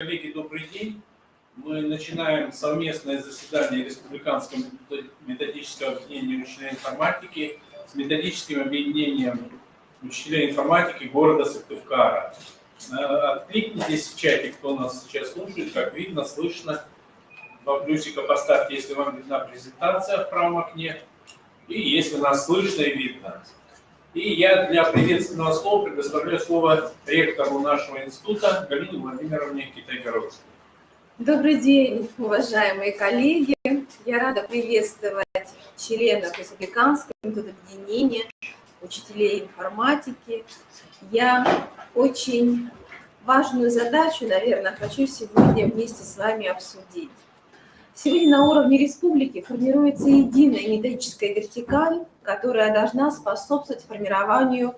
Коллеги, добрый день. Мы начинаем совместное заседание Республиканского методического объединения учителей информатики с методическим объединением учителей информатики города Сыктывкара. Откликнитесь в чате, кто нас сейчас слушает, как видно, слышно. Два плюсика поставьте, если вам видна презентация в правом окне, и если нас слышно и видно. И я для приветственного слова предоставляю слово ректору нашего института Галине Владимировне Китай-Горовской. Добрый день, уважаемые коллеги. Я рада приветствовать членов Республиканского объединения учителей информатики. Я очень важную задачу, наверное, хочу сегодня вместе с вами обсудить. Сегодня на уровне республики формируется единая методическая вертикаль, которая должна способствовать формированию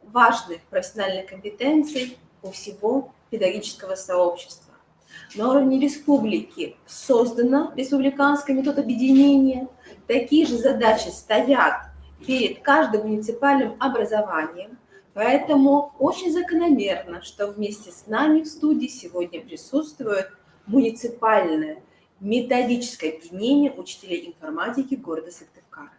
важных профессиональных компетенций у всего педагогического сообщества. На уровне республики создано республиканское методобъединение. Такие же задачи стоят перед каждым муниципальным образованием. Поэтому очень закономерно, что вместе с нами в студии сегодня присутствует муниципальное методическое объединение учителей информатики города Сыктывкара.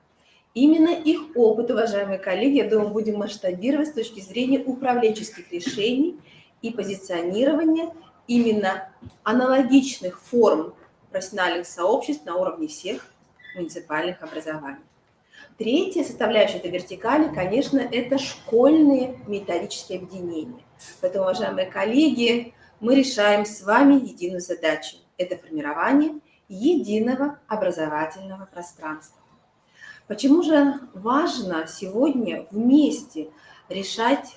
Именно их опыт, уважаемые коллеги, я думаю, будем масштабировать с точки зрения управленческих решений и позиционирования именно аналогичных форм профессиональных сообществ на уровне всех муниципальных образований. Третья составляющая этой вертикали, конечно, это школьные методические объединения. Поэтому, уважаемые коллеги, мы решаем с вами единую задачу. Это формирование единого образовательного пространства. Почему же важно сегодня вместе решать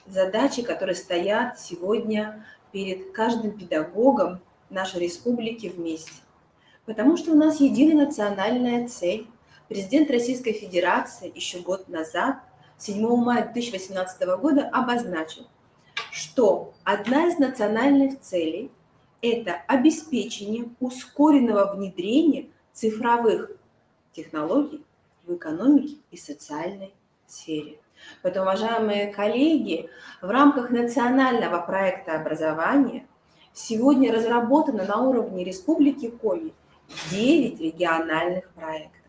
задачи, которые стоят сегодня перед каждым педагогом нашей республики вместе? Потому что у нас единая национальная цель. Президент Российской Федерации еще год назад, 7 мая 2018 года, обозначил, что одна из национальных целей – это обеспечение ускоренного внедрения цифровых технологий в экономике и социальной сфере. Поэтому, уважаемые коллеги, в рамках национального проекта образования сегодня разработано на уровне Республики Коми 9 региональных проектов.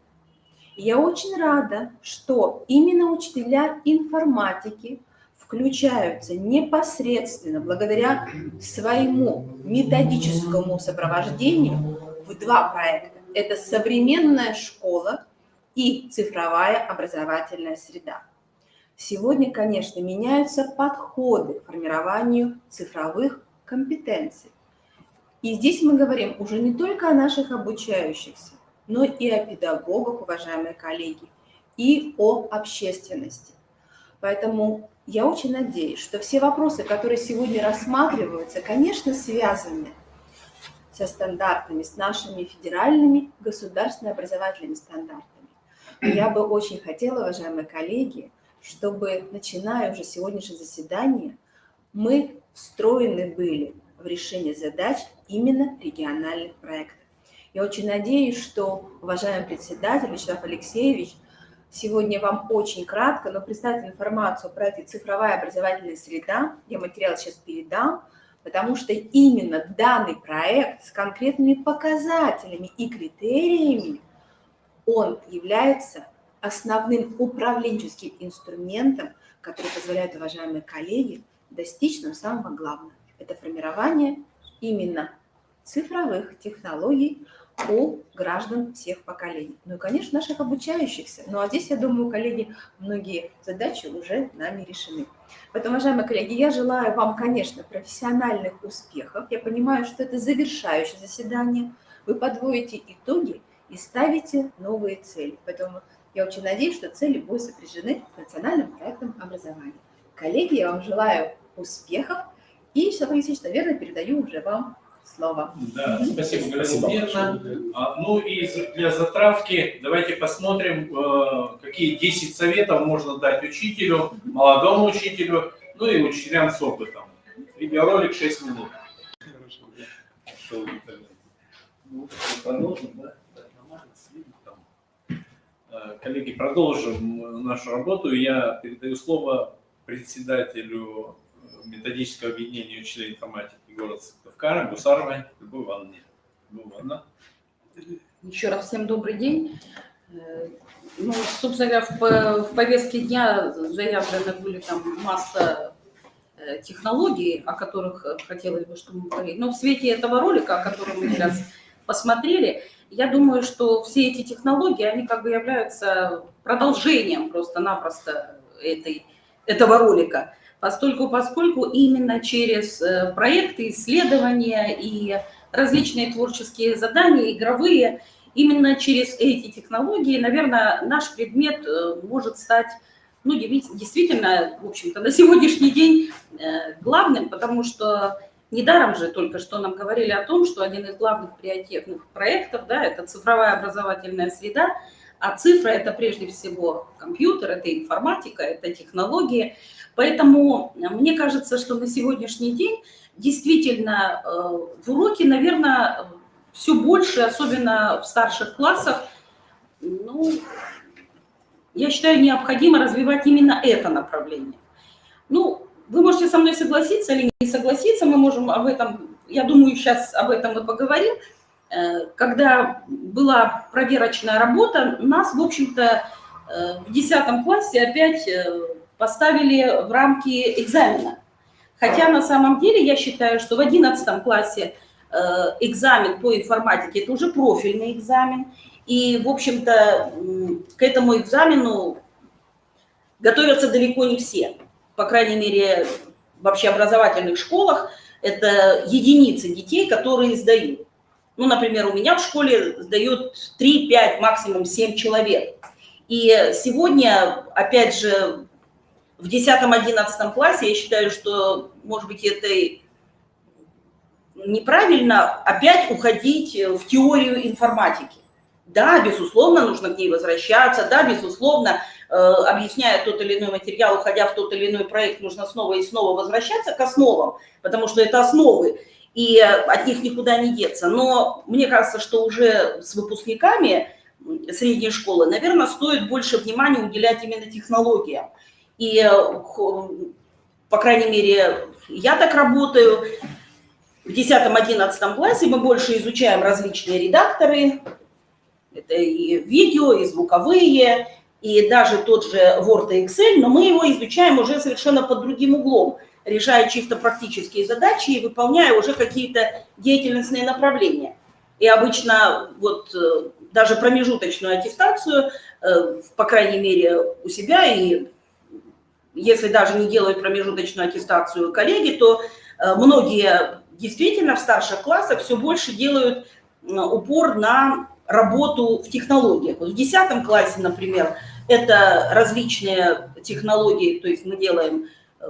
И я очень рада, что именно учителя информатики включаются непосредственно благодаря своему методическому сопровождению в два проекта. Это современная школа и цифровая образовательная среда. Сегодня, конечно, меняются подходы к формированию цифровых компетенций. И здесь мы говорим уже не только о наших обучающихся, но и о педагогах, уважаемые коллеги, и о общественности. Поэтому я очень надеюсь, что все вопросы, которые сегодня рассматриваются, конечно, связаны со стандартами, с нашими федеральными государственными образовательными стандартами. Но я бы очень хотела, уважаемые коллеги, чтобы, начиная уже сегодняшнее заседание, мы встроены были в решение задач именно региональных проектов. Я очень надеюсь, что уважаемый председатель Вячеслав Алексеевич сегодня вам очень кратко, но представит информацию про проекте «Цифровая образовательная среда». Я материал сейчас передам, потому что именно данный проект с конкретными показателями и критериями, он является основным управленческим инструментом, который позволяет, уважаемые коллеги, достичь нам самого главного. Это формирование именно цифровых технологий у граждан всех поколений. Ну и, конечно, наших обучающихся. Ну а здесь, я думаю, коллеги, многие задачи уже нами решены. Поэтому, уважаемые коллеги, я желаю вам, конечно, профессиональных успехов. Я понимаю, что это завершающее заседание. Вы подводите итоги и ставите новые цели. Поэтому я очень надеюсь, что цели будут сопряжены с национальным проектом образования. Коллеги, я вам желаю успехов. И, Вячеслав Алексеевич, наверное, передаю уже вам слово. Да, спасибо, Галина Владимировна. Ну и для затравки давайте посмотрим, какие 10 советов можно дать учителю, молодому учителю, ну и учителям с опытом. Видеоролик 6 минут. Продолжим, да? Коллеги, продолжим нашу работу. Я передаю слово председателю методического объединения учителей информатики и город Сыктывкара, Гусаровой Любовь Ивановне. Любовь Ивановна. Еще раз всем добрый день. Ну, собственно говоря, в повестке дня заявлены были там масса технологий, о которых хотелось бы, чтобы мы говорили. Но в свете этого ролика, о котором мы сейчас посмотрели, я думаю, что все эти технологии, они как бы являются продолжением просто-напросто этого ролика, поскольку именно через проекты, исследования и различные творческие задания, игровые, именно через эти технологии, наверное, наш предмет может стать, ну, действительно, в общем-то, на сегодняшний день главным, потому что недаром же только что нам говорили о том, что один из главных приоритетных проектов, да, это цифровая образовательная среда, а цифра – это прежде всего компьютер, это информатика, это технологии. Поэтому мне кажется, что на сегодняшний день действительно в уроке, наверное, все больше, особенно в старших классах, ну, я считаю, необходимо развивать именно это направление. Ну, вы можете со мной согласиться или не согласиться, мы можем об этом, я думаю, сейчас об этом мы поговорим. Когда была проверочная работа, нас, в общем-то, в 10 классе опять поставили в рамки экзамена. Хотя на самом деле я считаю, что в 11 классе экзамен по информатике – это уже профильный экзамен. И, в общем-то, к этому экзамену готовятся далеко не все. По крайней мере, в общеобразовательных школах это единицы детей, которые сдают. Ну, например, у меня в школе сдают 3, 5, максимум 7 человек. И сегодня, опять же, в 10-11 классе я считаю, что, может быть, это неправильно опять уходить в теорию информатики. Да, безусловно, нужно к ней возвращаться, да, безусловно, объясняя тот или иной материал, уходя в тот или иной проект, нужно снова и снова возвращаться к основам, потому что это основы, и от них никуда не деться. Но мне кажется, что уже с выпускниками средней школы, наверное, стоит больше внимания уделять именно технологиям. И, по крайней мере, я так работаю. В 10-11 классе мы больше изучаем различные редакторы, это и видео, и звуковые, и даже тот же Word и Excel, но мы его изучаем уже совершенно под другим углом, решая чисто практические задачи и выполняя уже какие-то деятельностные направления. И обычно вот даже промежуточную аттестацию, по крайней мере, у себя, и если даже не делают промежуточную аттестацию коллеги, то многие действительно в старших классах все больше делают упор на работу в технологиях. В 10 классе, например, это различные технологии, то есть мы делаем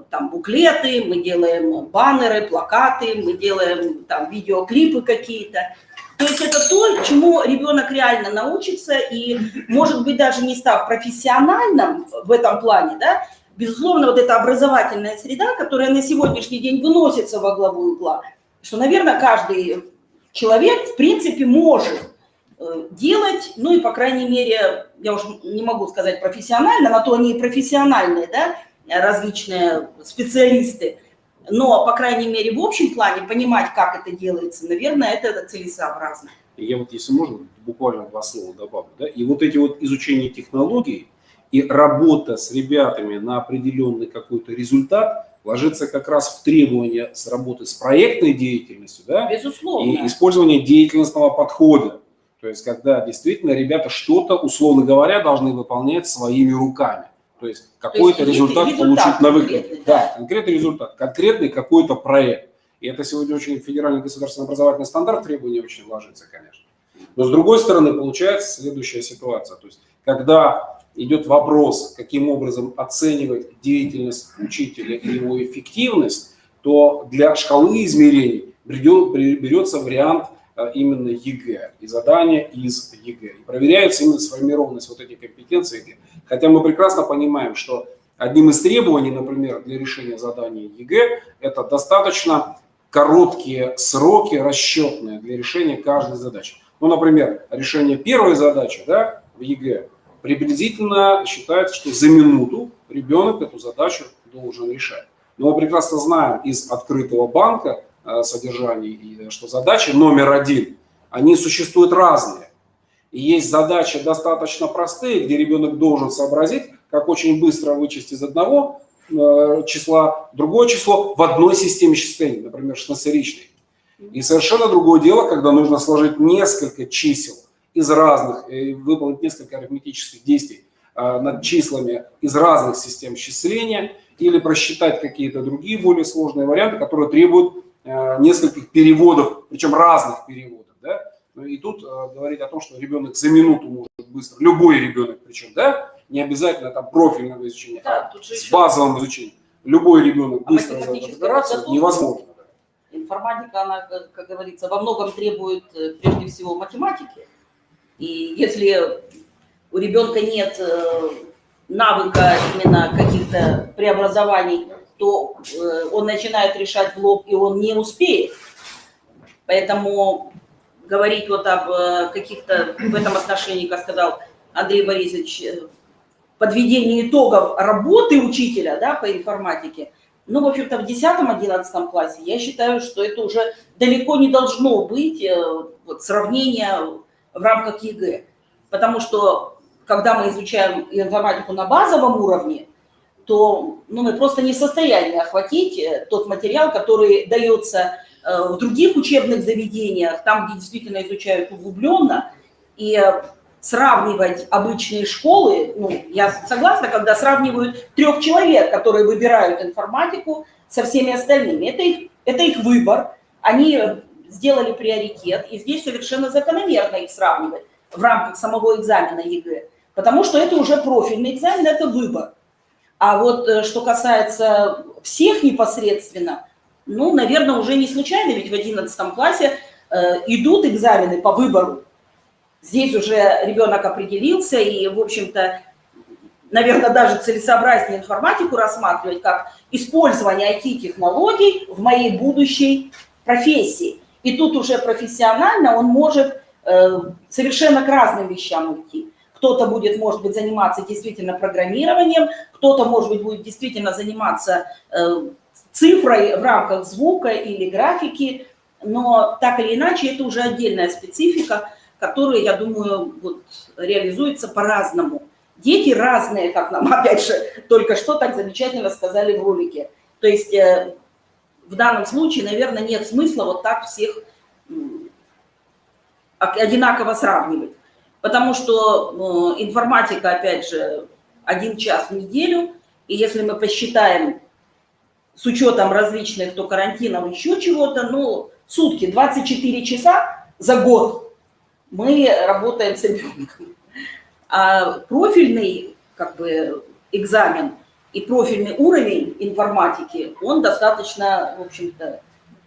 там буклеты, мы делаем баннеры, плакаты, мы делаем там видеоклипы какие-то. То есть это то, чему ребенок реально научится, и, может быть, даже не став профессиональным в этом плане, да, безусловно, вот эта образовательная среда, которая на сегодняшний день выносится во главу угла, что, наверное, каждый человек, в принципе, может делать, ну и, по крайней мере, я уж не могу сказать профессионально, на то они и профессиональные, да, различные специалисты, но, по крайней мере, в общем плане понимать, как это делается, наверное, это целесообразно. Я вот, если можно, буквально 2 слова добавлю, да, и вот эти вот изучения технологий и работа с ребятами на определенный какой-то результат ложится как раз в требования с работы с проектной деятельностью, да, безусловно, и использование деятельностного подхода. То есть, когда действительно ребята что-то, условно говоря, должны выполнять своими руками. То есть, какой-то результат получить на выходе. Да, конкретный результат, конкретный какой-то проект. И это сегодня очень федеральный государственный образовательный стандарт требований очень ложится, конечно. Но с другой стороны, получается следующая ситуация. То есть, когда идет вопрос, каким образом оценивать деятельность учителя и его эффективность, то для шкалы измерений берется вариант именно ЕГЭ и задания из ЕГЭ. И проверяется именно сформированность вот этих компетенций ЕГЭ. Хотя мы прекрасно понимаем, что одним из требований, например, для решения заданий ЕГЭ, это достаточно короткие сроки расчетные для решения каждой задачи. Ну, например, решение первой задачи, да, в ЕГЭ приблизительно считается, что за минуту ребенок эту задачу должен решать. Но мы прекрасно знаем из открытого банка содержании, и что задачи номер один, они существуют разные. И есть задачи достаточно простые, где ребенок должен сообразить, как очень быстро вычесть из одного числа другое число в одной системе счислений, например, 16-ричной. И совершенно другое дело, когда нужно сложить несколько чисел из разных, выполнить несколько арифметических действий над числами из разных систем счисления, или просчитать какие-то другие более сложные варианты, которые требуют нескольких переводов, причем разных переводов. Да? И тут говорить о том, что ребенок за минуту может быстро, любой ребенок причем, да, не обязательно там профильного изучения, Да, с базовым изучением, любой ребенок быстро разбираться невозможно. Информатика, она, как говорится, во многом требует прежде всего математики. И если у ребенка нет навыка именно каких-то преобразований, то он начинает решать в лоб, и он не успеет. Поэтому говорить вот об каких-то, в этом отношении, как сказал Андрей Борисович, подведении итогов работы учителя, да, по информатике, ну, в общем-то, в 10-11 классе я считаю, что это уже далеко не должно быть вот, сравнения в рамках ЕГЭ. Потому что, когда мы изучаем информатику на базовом уровне, то ну, мы просто не в состоянии охватить тот материал, который дается в других учебных заведениях, там, где действительно изучают углубленно, и сравнивать обычные школы, ну, я согласна, когда сравнивают 3 человек, которые выбирают информатику со всеми остальными. Это их выбор, они сделали приоритет, и здесь совершенно закономерно их сравнивать в рамках самого экзамена ЕГЭ, потому что это уже профильный экзамен, это выбор. А вот что касается всех непосредственно, ну, наверное, уже не случайно, ведь в 11 классе идут экзамены по выбору. Здесь уже ребенок определился, и, в общем-то, наверное, даже целесообразнее информатику рассматривать как использование IT-технологий в моей будущей профессии. И тут уже профессионально он может совершенно к разным вещам уйти. Кто-то будет, может быть, заниматься действительно программированием, кто-то, может быть, будет действительно заниматься цифрой в рамках звука или графики, но так или иначе это уже отдельная специфика, которая, я думаю, вот, реализуется по-разному. Дети разные, как нам, опять же, только что так замечательно сказали в ролике. То есть в данном случае, наверное, нет смысла вот так всех одинаково сравнивать. Потому что информатика, опять же, 1 час в неделю, и если мы посчитаем с учетом различных то карантинов, еще чего-то, ну, сутки, 24 часа за год мы работаем с ребенком. А профильный как бы, экзамен и профильный уровень информатики, он достаточно, в общем-то,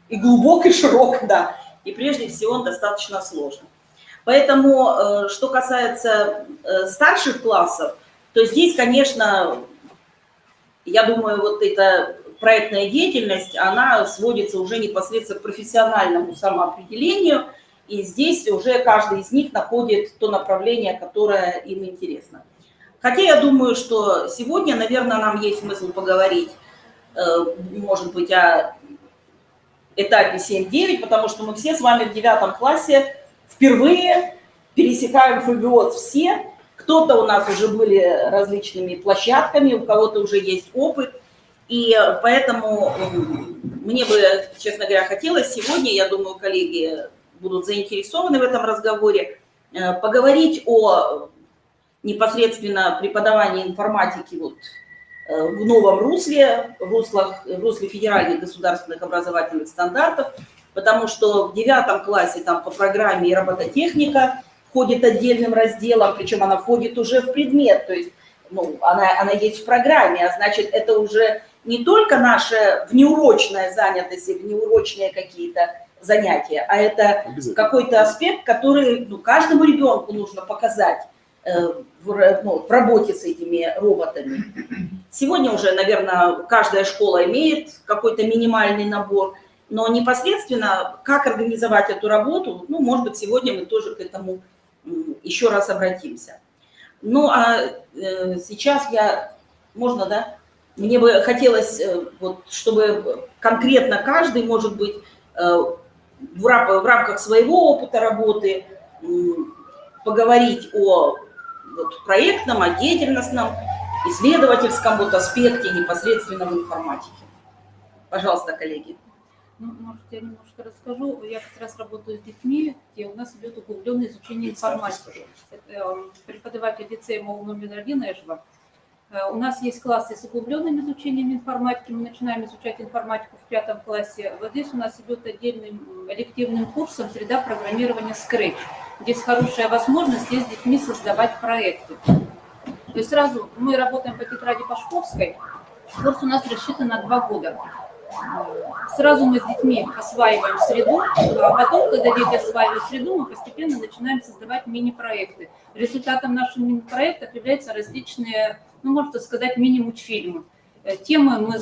и глубок, и широк, да, и прежде всего он достаточно сложный. Поэтому, что касается старших классов, то здесь, конечно, я думаю, вот эта проектная деятельность, она сводится уже непосредственно к профессиональному самоопределению, и здесь уже каждый из них находит то направление, которое им интересно. Хотя я думаю, что сегодня, наверное, нам есть смысл поговорить, может быть, о этапе 7-9, потому что мы все с вами в 9 классе впервые пересекаем ФГО все. Кто-то у нас уже были различными площадками, у кого-то уже есть опыт. И поэтому мне бы, честно говоря, хотелось сегодня, я думаю, коллеги будут заинтересованы в этом разговоре, поговорить о непосредственно преподавании информатики вот, в новом русле, в русле федеральных государственных образовательных стандартов, потому что в 9 классе там по программе и робототехника входит отдельным разделом, причем она входит уже в предмет, то есть ну, она есть в программе, а значит это уже не только наша внеурочная занятость и внеурочные какие-то занятия, а это какой-то аспект, который ну, каждому ребенку нужно показать в работе с этими роботами. Сегодня уже, наверное, каждая школа имеет какой-то минимальный набор, но непосредственно как организовать эту работу, ну, может быть, сегодня мы тоже к этому еще раз обратимся. Ну, а сейчас можно, да? Мне бы хотелось, вот, чтобы конкретно каждый, может быть, в рамках своего опыта работы поговорить о вот проектном, о деятельностном, исследовательском вот аспекте непосредственно в информатике. Пожалуйста, коллеги. Ну, может, я немножко расскажу. Я как раз работаю с детьми, где у нас идет углубленное изучение информатики. Это преподаватель лицея МОУ номер 1 Эшва. У нас есть классы с углубленным изучением информатики. Мы начинаем изучать информатику в 5 классе. Вот здесь у нас идет отдельным элективным курсом «Среда программирования Scratch». Здесь хорошая возможность здесь с детьми создавать проекты. То есть сразу мы работаем по тетради Пашковской. Курс у нас рассчитан на 2 года. Сразу мы с детьми осваиваем среду, а потом, когда дети осваивают среду, мы постепенно начинаем создавать мини-проекты. Результатом наших мини-проектов являются различные, ну, можно сказать, мини-мультфильмы. Темы мы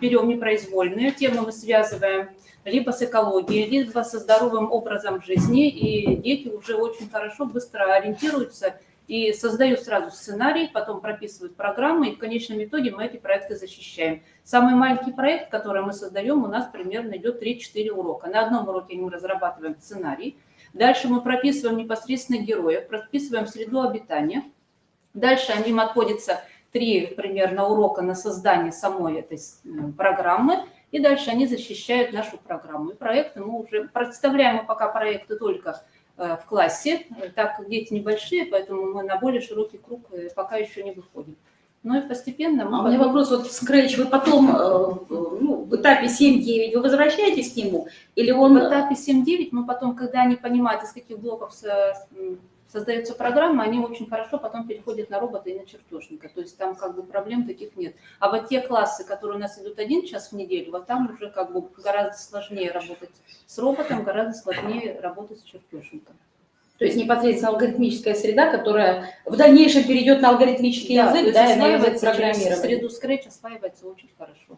берем непроизвольные, темы мы связываем либо с экологией, либо со здоровым образом жизни, и дети уже очень хорошо, быстро ориентируются и создают сразу сценарий, потом прописывают программы, и в конечном итоге мы эти проекты защищаем. Самый маленький проект, который мы создаем, у нас примерно идет 3-4 урока. На одном уроке мы разрабатываем сценарий, дальше мы прописываем непосредственно героев, прописываем среду обитания, дальше им отводится 3 примерно урока на создание самой этой программы, и дальше они защищают нашу программу. И проекты мы уже представляем пока проекты только в классе, так дети небольшие, поэтому мы на более широкий круг пока еще не выходим. Ну и постепенно мы... У меня вопрос, вот Scratch, вы потом ну, в этапе 7-9 вы возвращаетесь к нему? Или он... В этапе 7-9 мы потом, когда они понимают, из каких блоков создается программа, они очень хорошо потом переходят на робота и на чертежника. То есть там как бы проблем таких нет. А вот те классы, которые у нас идут 1 час в неделю, вот там уже как бы гораздо сложнее работать с роботом, гораздо сложнее работать с чертежником. То есть непосредственно алгоритмическая среда, которая в дальнейшем перейдет на алгоритмический язык, да, и на язык программирования. Среду Scratch осваивается очень хорошо.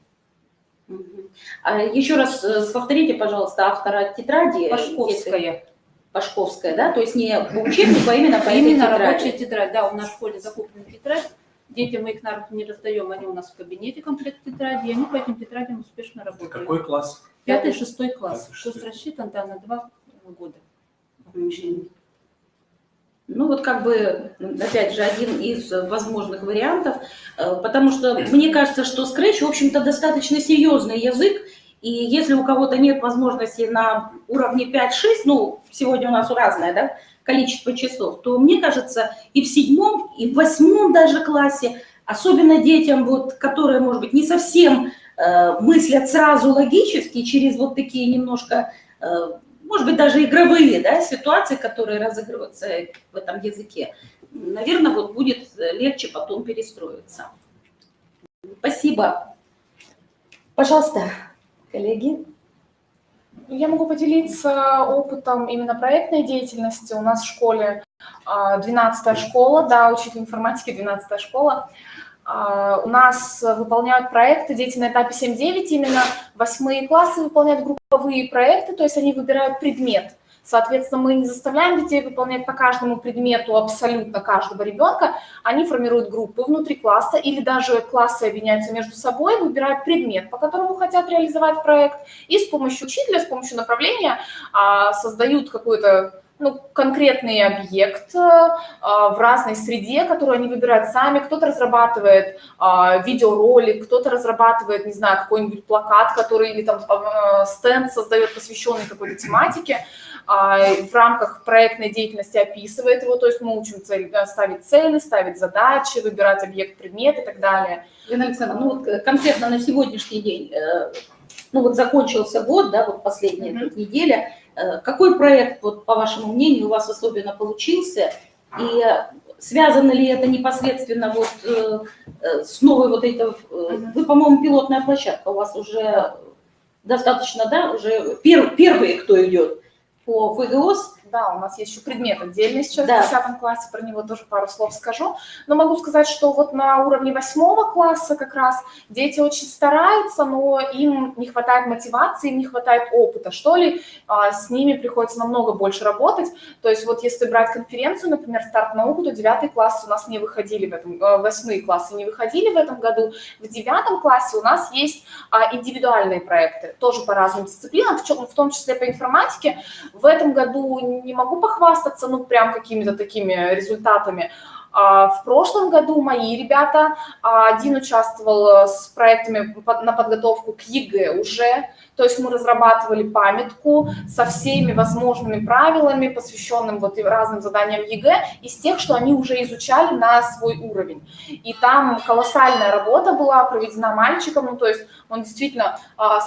Еще раз повторите, пожалуйста, автора тетради. Пашковская. Пашковская, да? То есть не по учебнику, а именно по этой Именно тетради. рабочая тетрадь. Да, у нас в школе закуплена тетрадь. Детям мы их на руки не раздаем, они у нас в кабинете комплект тетради, и они по этим тетрадям успешно работают. Какой класс? 5-6 класс. 5-6. То есть рассчитан, да, на 2 года. Ну вот как бы, опять же, один из возможных вариантов, потому что мне кажется, что Scratch, в общем-то, достаточно серьезный язык, и если у кого-то нет возможности на уровне 5-6, ну, сегодня у нас разное, да, количество часов, то мне кажется, и в 7, и в 8 даже классе, особенно детям, вот, которые, может быть, не совсем мыслят сразу логически, через вот такие немножко... может быть, даже игровые, да, ситуации, которые разыгрываются в этом языке, наверное, вот будет легче потом перестроиться. Спасибо. Пожалуйста, коллеги. Я могу поделиться опытом именно проектной деятельности. У нас в школе 12-я школа, да, учитель информатики, 12-я школа. У нас выполняют проекты дети на этапе 7-9, именно 8 классы выполняют групповые проекты, то есть они выбирают предмет. Соответственно, мы не заставляем детей выполнять по каждому предмету абсолютно каждого ребенка, они формируют группы внутри класса или даже классы объединяются между собой, выбирают предмет, по которому хотят реализовать проект, и с помощью учителя, с помощью направления создают какой-то конкретный объект в разной среде, которую они выбирают сами. Кто-то разрабатывает видеоролик, кто-то разрабатывает, не знаю, какой-нибудь плакат, который или там стенд создает, посвященный какой-то тематике. В рамках проектной деятельности описывает его, то есть мы учим ставить цели, ставить задачи, выбирать объект, предмет и так далее. Елена Александровна, ну вот конкретно на сегодняшний день, ну вот закончился год, да, вот последняя неделя. Какой проект, вот, по вашему мнению, у вас особенно получился? И связано ли это непосредственно вот с новой вот этой... Вы, по-моему, пилотная площадка у вас уже достаточно, да? Уже первые, кто идет по ФГОС. Да, у нас есть еще предмет отдельный сейчас Да. в 10 классе, про него тоже пару слов скажу. Но могу сказать, что вот на уровне 8 класса как раз дети очень стараются, но им не хватает мотивации, им не хватает опыта, что ли, с ними приходится намного больше работать. То есть вот если брать конференцию, например, «Старт науку», то 9 класс у нас не выходили в этом, 8 классы не выходили в этом году. В 9 классе у нас есть индивидуальные проекты, тоже по разным дисциплинам, в том числе по информатике. В этом году не могу похвастаться, ну, прям какими-то такими результатами. В прошлом году мои ребята, один участвовал с проектами на подготовку к ЕГЭ уже, то есть мы разрабатывали памятку со всеми возможными правилами, посвященным вот разным заданиям ЕГЭ, из тех, что они уже изучали на свой уровень. И там колоссальная работа была проведена мальчиком, ну, то есть он действительно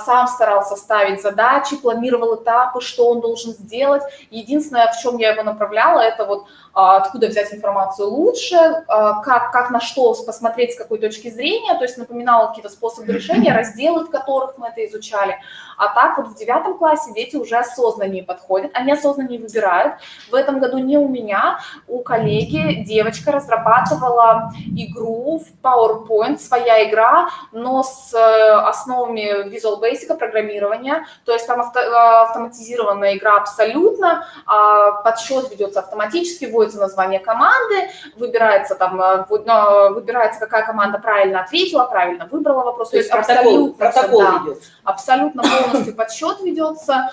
сам старался ставить задачи, планировал этапы, что он должен сделать. Единственное, в чем я его направляла, это вот откуда взять информацию лучше, как на что посмотреть с какой точки зрения, то есть напоминала какие-то способы решения, разделы, в которых мы это изучали. А так вот в 9 классе дети уже осознаннее подходят, они осознаннее выбирают. В этом году не у меня, у коллеги девочка разрабатывала игру в PowerPoint, своя игра, но с основами Visual Basic программирования, то есть там автоматизированная игра абсолютно, подсчет ведется автоматически, вводится название команды, выбирается какая команда правильно ответила, правильно выбрала вопрос, То есть протокол идет. Абсолютно полностью подсчет ведется,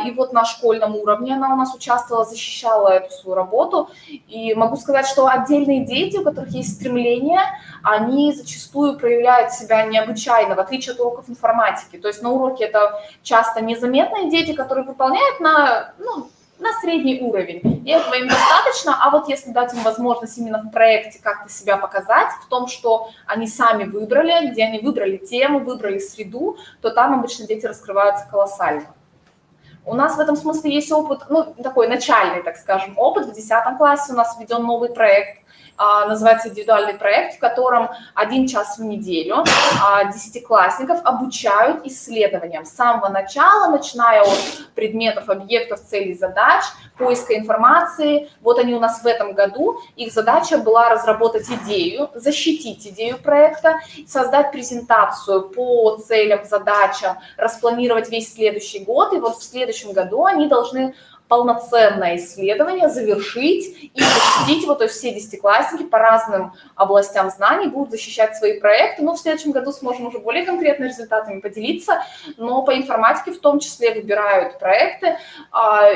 и вот на школьном уровне она у нас участвовала, защищала эту свою работу, и могу сказать, что отдельные дети, у которых есть стремление, они зачастую проявляют себя необычайно, в отличие от уроков информатики, то есть на уроке это часто незаметные дети, которые выполняют на средний уровень, и этого им достаточно, а вот если дать им возможность именно в проекте как-то себя показать, в том, что они сами выбрали, где они выбрали тему, выбрали среду, то там обычно дети раскрываются колоссально. У нас в этом смысле есть опыт, такой начальный, так скажем, опыт. В 10 классе у нас введен новый проект, называется индивидуальный проект, в котором 1 час в неделю 10-классников обучают исследованиям с самого начала, начиная от предметов, объектов, целей, задач, поиска информации. Вот они у нас в этом году. Их задача была разработать идею, защитить идею проекта, создать презентацию по целям, задачам, распланировать весь следующий год. И вот в следующем году они должны полноценное исследование завершить и защитить его, то есть все 10-классники по разным областям знаний будут защищать свои проекты, но в следующем году сможем уже более конкретными результатами поделиться, но по информатике в том числе выбирают проекты.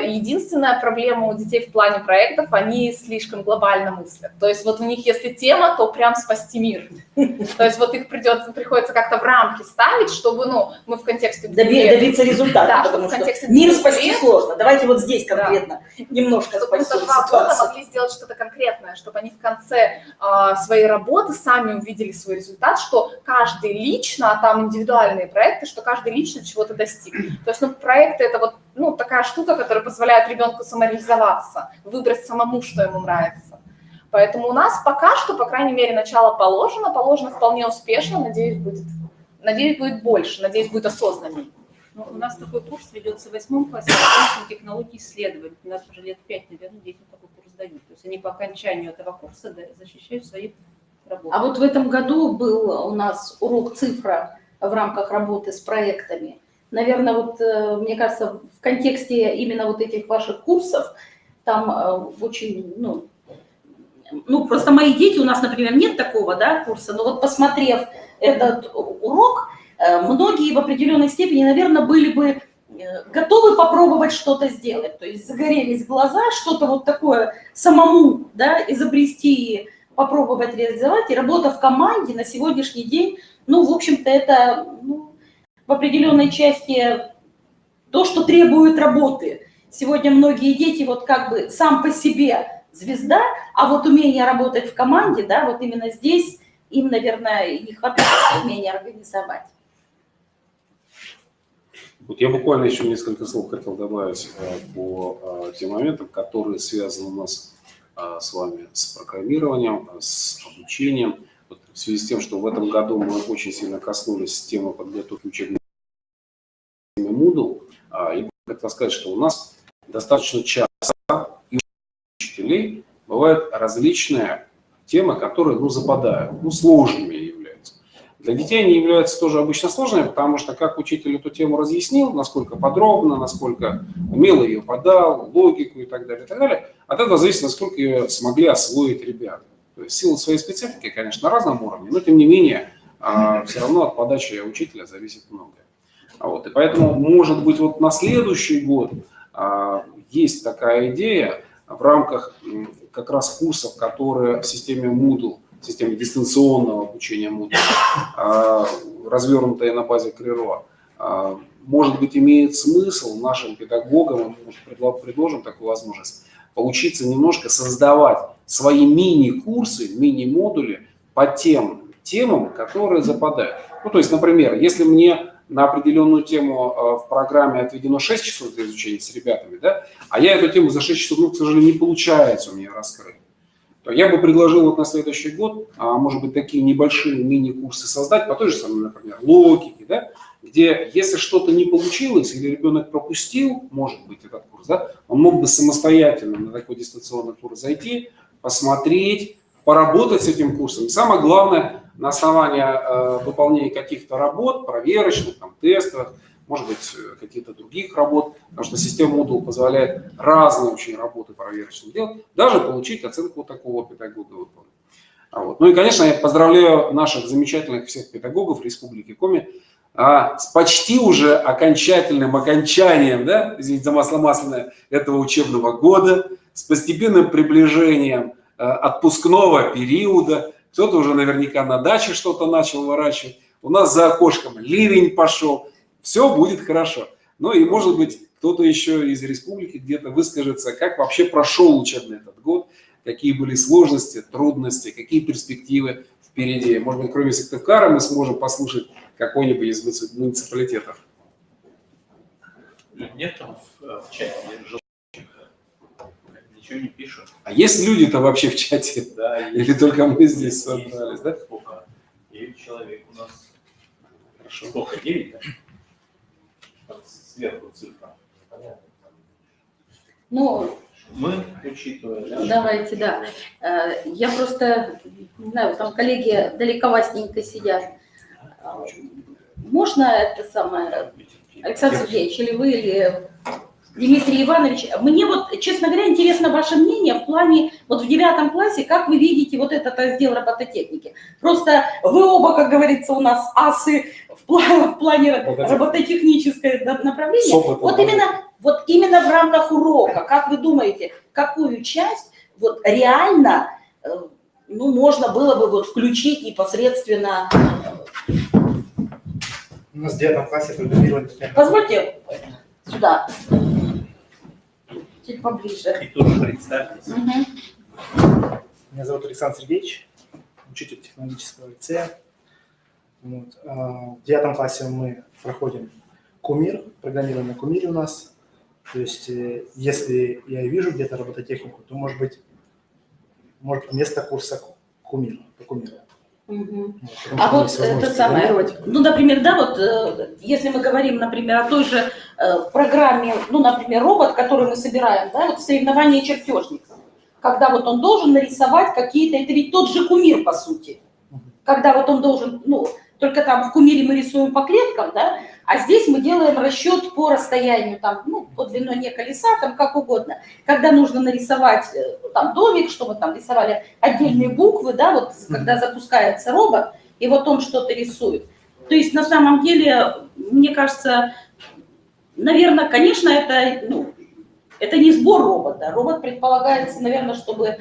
Единственная проблема у детей в плане проектов, они слишком глобально мыслят, то есть вот у них если тема, то прям спасти мир, то есть вот их приходится как-то в рамки ставить, чтобы, мы в контексте... Добиться результата, да, потому в контексте что мир спасти сложно, давайте вот здесь конкретно немножко чтобы спасем за 2 года ситуацию. могли сделать что-то конкретное, чтобы они в конце своей работы сами увидели свой результат, что каждый лично, а там индивидуальные проекты, что каждый лично чего-то достиг. То есть, проекты это вот, такая штука, которая позволяет ребенку самореализоваться, выбрать самому, что ему нравится. Поэтому у нас пока что, по крайней мере, начало положено вполне успешно, надеюсь, будет больше, надеюсь, будет осознаннее. У нас такой курс ведется в 8 классе, по технологии исследования. У нас уже лет 5, наверное, детям такой курс дают. То есть они по окончанию этого курса защищают свои работы. А вот в этом году был у нас урок цифра в рамках работы с проектами. Наверное, вот мне кажется, в контексте именно вот этих ваших курсов, там очень, просто мои дети, у нас, например, нет такого, курса, но вот посмотрев этот урок, многие в определенной степени, наверное, были бы готовы попробовать что-то сделать. То есть загорелись глаза, что-то вот такое самому изобрести, попробовать реализовать. И работа в команде на сегодняшний день, в общем-то, это в определенной части то, что требует работы. Сегодня многие дети вот как бы сам по себе звезда, а вот умение работать в команде, вот именно здесь им, наверное, не хватает умения организовать. Вот я буквально еще несколько слов хотел добавить по тем моментам, которые связаны у нас с вами с программированием, с обучением. Вот в связи с тем, что в этом году мы очень сильно коснулись темы подготовки учебных Moodle, и хотел сказать, что у нас достаточно часто учителей бывают различные темы, которые западают, сложными являются. Для детей они являются тоже обычно сложными, потому что как учитель эту тему разъяснил, насколько подробно, насколько умело ее подал, логику и так далее, от этого зависит, насколько ее смогли освоить ребята. То есть в силу своей специфики, конечно, на разном уровне, но тем не менее все равно от подачи учителя зависит многое. И поэтому, может быть, на следующий год есть такая идея в рамках как раз курсов, которые в системе Moodle, в системе дистанционного обучения Moodle, развернутые на базе Крило, может быть, имеет смысл нашим педагогам, мы предложим такую возможность, поучиться немножко создавать свои мини-курсы, мини-модули по тем темам, которые западают. То есть, например, если мне на определенную тему в программе отведено 6 часов для изучения с ребятами, а я эту тему за 6 часов, к сожалению, не получается у меня раскрыть, то я бы предложил на следующий год, может быть, такие небольшие мини-курсы создать по той же самой, например, логике, где, если что-то не получилось или ребенок пропустил, может быть, этот курс, он мог бы самостоятельно на такой дистанционный курс зайти, посмотреть, поработать с этим курсом. И самое главное, на основании выполнения каких-то работ, проверочных, тестовых, может быть, каких-то других работ, потому что система Moodle позволяет разные очень работы проверочные делать, даже получить оценку такого педагога выполнить. Ну и, конечно, я поздравляю наших замечательных всех педагогов Республики Коми с почти уже окончательным окончанием, извините за масло масляное, этого учебного года, с постепенным приближением отпускного периода. Кто-то уже наверняка на даче что-то начал выращивать. У нас за окошком ливень пошел. Все будет хорошо. Ну и, может быть, кто-то еще из республики где-то выскажется, как вообще прошел учебный этот год, какие были сложности, трудности, какие перспективы впереди. Может быть, кроме Сыктывкара мы сможем послушать какой-нибудь из муниципалитетов. Нет там в чате ничего не пишут. А есть люди-то вообще в чате? Да, или только мы здесь собрались, да? Сколько? 9 человек у нас. Хорошо. Сколько? 9, да? Сверху цифра. Мы, учитывая... Давайте, да. Я просто, не знаю, там коллеги далековастенько сидят. Можно это самое, Александр Сергеевич, или вы, или Дмитрий Иванович, мне честно говоря, интересно ваше мнение в плане, в 9 классе, как вы видите этот раздел робототехники. Просто вы оба, как говорится, у нас асы в плане робототехническое направление. Именно в рамках урока, как вы думаете, какую часть реально можно было бы включить непосредственно? У нас в 9 классе программирование. Позвольте сюда. Чуть поближе. И тоже представьтесь. Меня зовут Александр Сергеевич, учитель технологического лицея. В 9 классе мы проходим Кумир, программирование на Кумире у нас. То есть, если я вижу где-то робототехнику, то может быть вместо курса Кумир, по Кумиру. А это самое, например, если мы говорим, например, о той же программе, например, робот, который мы собираем, соревнования чертежников, когда он должен нарисовать какие-то, это ведь тот же Кумир, по сути, когда он должен, только там в Кумире мы рисуем по клеткам, а здесь мы делаем расчет по расстоянию, по длине колеса, как угодно. Когда нужно нарисовать домик, что мы рисовали отдельные буквы, когда запускается робот, и он что-то рисует. То есть на самом деле, мне кажется, наверное, конечно, это не сбор робота. Робот предполагается, наверное, чтобы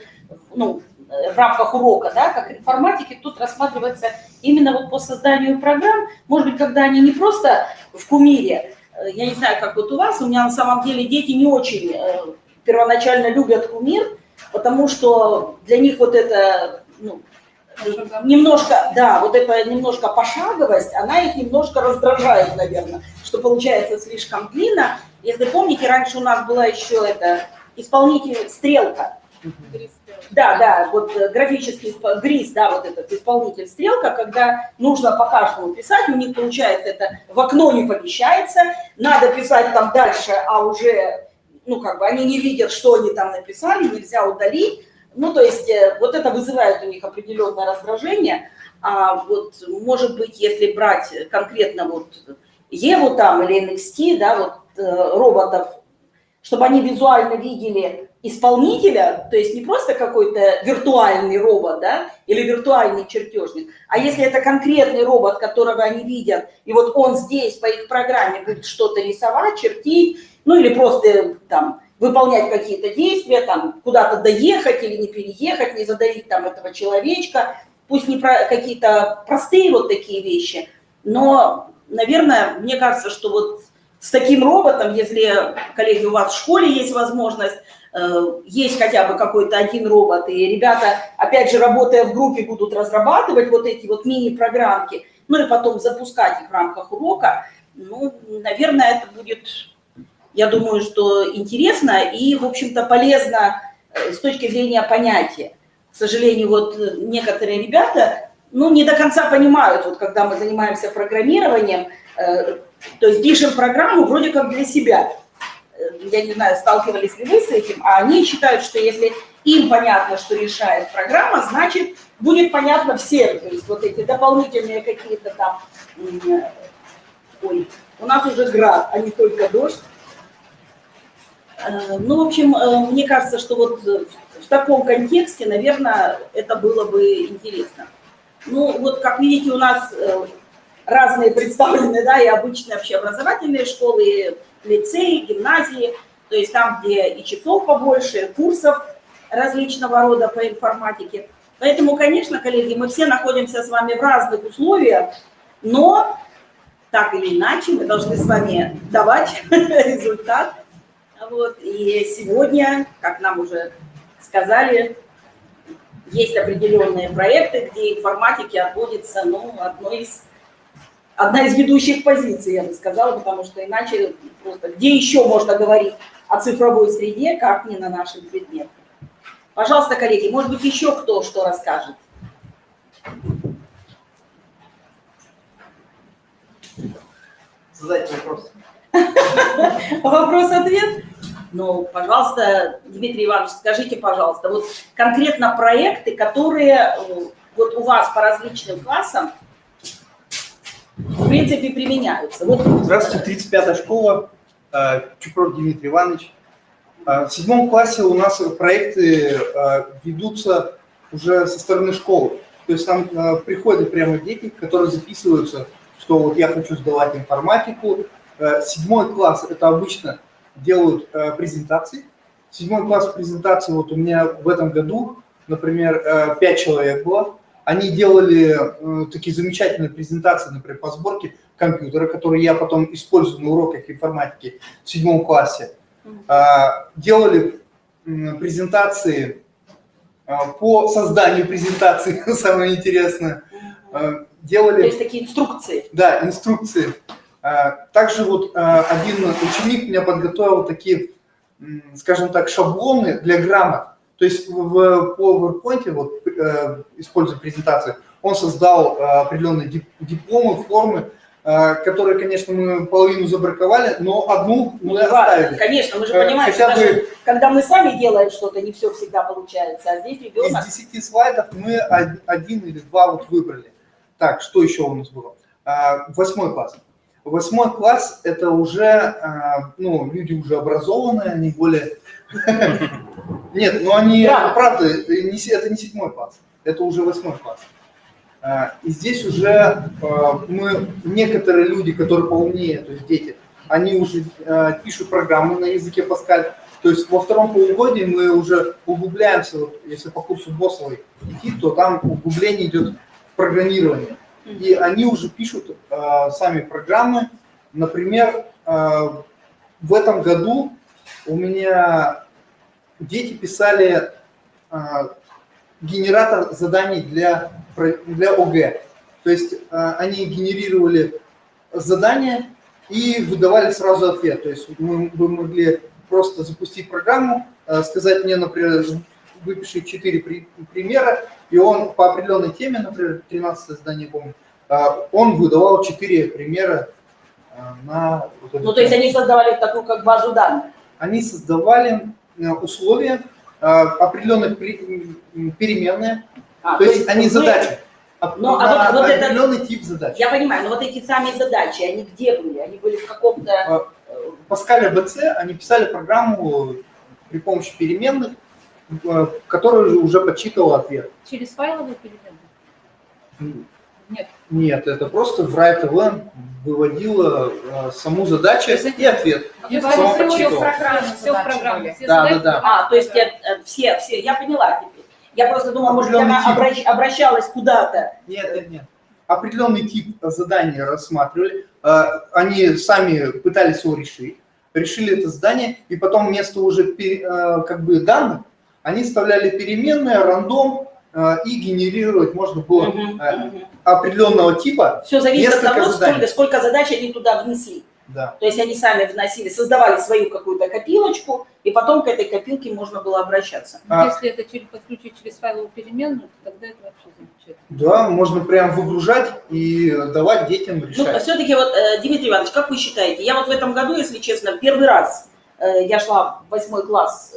в рамках урока, как информатики, тут рассматривается именно по созданию программ, может быть, когда они не просто в Кумире, я не знаю, как у вас, у меня на самом деле дети не очень первоначально любят Кумир, потому что для них это, немножко, немножко пошаговость, она их немножко раздражает, наверное, что получается слишком длинно. Если помните, раньше у нас была еще исполнитель стрелка. Да, графический ГРИС, этот исполнитель стрелка, когда нужно по каждому писать, у них получается это в окно не помещается, надо писать дальше, а уже ну, как бы они не видят, что они там написали, нельзя удалить. Ну, то есть вот это вызывает у них определенное раздражение. А вот, может быть, если брать конкретно вот Еву там или NXT, да, вот роботов, чтобы они визуально видели исполнителя, то есть не просто какой-то виртуальный робот, да, или виртуальный чертежник, а если это конкретный робот, которого они видят, и вот он здесь по их программе будет что-то рисовать, чертить, ну или просто там выполнять какие-то действия, там куда-то доехать или не переехать, не задавить там этого человечка, пусть не про какие-то простые вот такие вещи, но, наверное, мне кажется, что вот с таким роботом, если, коллеги, у вас в школе есть возможность, есть хотя бы какой-то один робот, и ребята, опять же, работая в группе, будут разрабатывать вот эти вот мини-программки, ну и потом запускать их в рамках урока, ну, наверное, это будет, я думаю, что интересно и, в общем-то, полезно с точки зрения понятия. К сожалению, вот некоторые ребята, ну, не до конца понимают, вот когда мы занимаемся программированием, то есть пишем программу вроде как для себя. Я не знаю, сталкивались ли вы с этим, а они считают, что если им понятно, что решает программа, значит, будет понятно всем. То есть вот эти дополнительные какие-то там... Ой, у нас уже град, а не только дождь. Ну, в общем, мне кажется, что вот в таком контексте, наверное, это было бы интересно. Ну, вот как видите, у нас разные представлены, да, и обычные общеобразовательные школы, и лицеи, гимназии, то есть там, где и часов побольше, курсов различного рода по информатике. Поэтому, конечно, коллеги, мы все находимся с вами в разных условиях, но так или иначе мы должны с вами давать результат. Вот. И сегодня, как нам уже сказали, есть определенные проекты, где информатики отводится, ну, одна из ведущих позиций, я бы сказала, потому что иначе просто где еще можно говорить о цифровой среде, как не на наших предметах. Пожалуйста, коллеги, может быть, еще кто что расскажет? Задайте вопрос. Вопрос-ответ? Ну, пожалуйста, Дмитрий Иванович, скажите, пожалуйста, вот конкретно проекты, которые вот у вас по различным классам, в принципе, применяются. Вот. Здравствуйте, 35-я школа, Чупров Дмитрий Иванович. В 7 классе у нас проекты ведутся уже со стороны школы. То есть там приходят прямо дети, которые записываются, что вот я хочу сдавать информатику. 7 класс это обычно делают презентации. 7 класс презентации, вот у меня в этом году, например, 5 человек было. Они делали такие замечательные презентации, например, по сборке компьютера, которые я потом использую на уроках информатики в 7 классе. Делали презентации по созданию презентации, самое интересное. Делали... То есть такие инструкции. Да, инструкции. Также вот один ученик меня подготовил такие, скажем так, шаблоны для грамот. То есть в PowerPoint, вот, используя презентацию, он создал определенные дипломы, формы, которые, конечно, мы половину забраковали, но одну мы оставили. Конечно, мы же понимаем, что даже когда мы сами делаем что-то, не все всегда получается, а здесь ребенок... Из 10 слайдов мы 1 или 2 вот выбрали. Так, что еще у нас было? 8 класс. 8 класс – это уже, ну, люди уже образованные, они более… Нет, ну они, правда, это не 7 класс, это уже 8 класс. И здесь уже мы, некоторые люди, которые поумнее, то есть дети, они уже пишут программы на языке Паскаль. То есть во втором полугодии мы уже углубляемся, вот, если по курсу Боссовой идти, то там углубление идет в программирование. И они уже пишут сами программы. Например, в этом году у меня дети писали генератор заданий для ОГЭ. То есть они генерировали задания и выдавали сразу ответ. То есть вы могли просто запустить программу, сказать мне, например, выпиши 4 примера, и он по определенной теме, например, 13 задание, помню, он выдавал 4 примера на... Ну, то есть они создавали такую как базу данных. они создавали условия определенные переменные, то есть они задачи, Ну, на вот это- определенный тип задач. Я понимаю, но вот эти сами задачи, они где были? Они были в каком-то... В Паскале БЦ они писали программу при помощи переменных, которая уже подсчитывала ответ. Через файловые переменные? Нет. Нет, это просто в write-event выводила саму задачу и ответ. Я Сама говорю, подсчитывала. в программе, все в программе. Все Да, задачи да. А, то есть все, я поняла теперь. Я просто думала, может быть, она Определенный тип. обращалась куда-то. Нет. Определенный тип задания рассматривали, они сами пытались его решить, решили это задание, и потом вместо уже как бы данных они вставляли переменные, рандом, и генерировать можно было определенного типа. Все зависит от Несколько того, заданий. сколько задач они туда внесли. Да. То есть они сами вносили, создавали свою какую-то копилочку, и потом к этой копилке можно было обращаться. Если это подключить через файловую переменную, то тогда это вообще замечательно. Да, можно прям выгружать и давать детям Ну, решать. все-таки вот, Дмитрий Иванович, как вы считаете? Я вот в этом году, если честно, первый раз я шла в 8 класс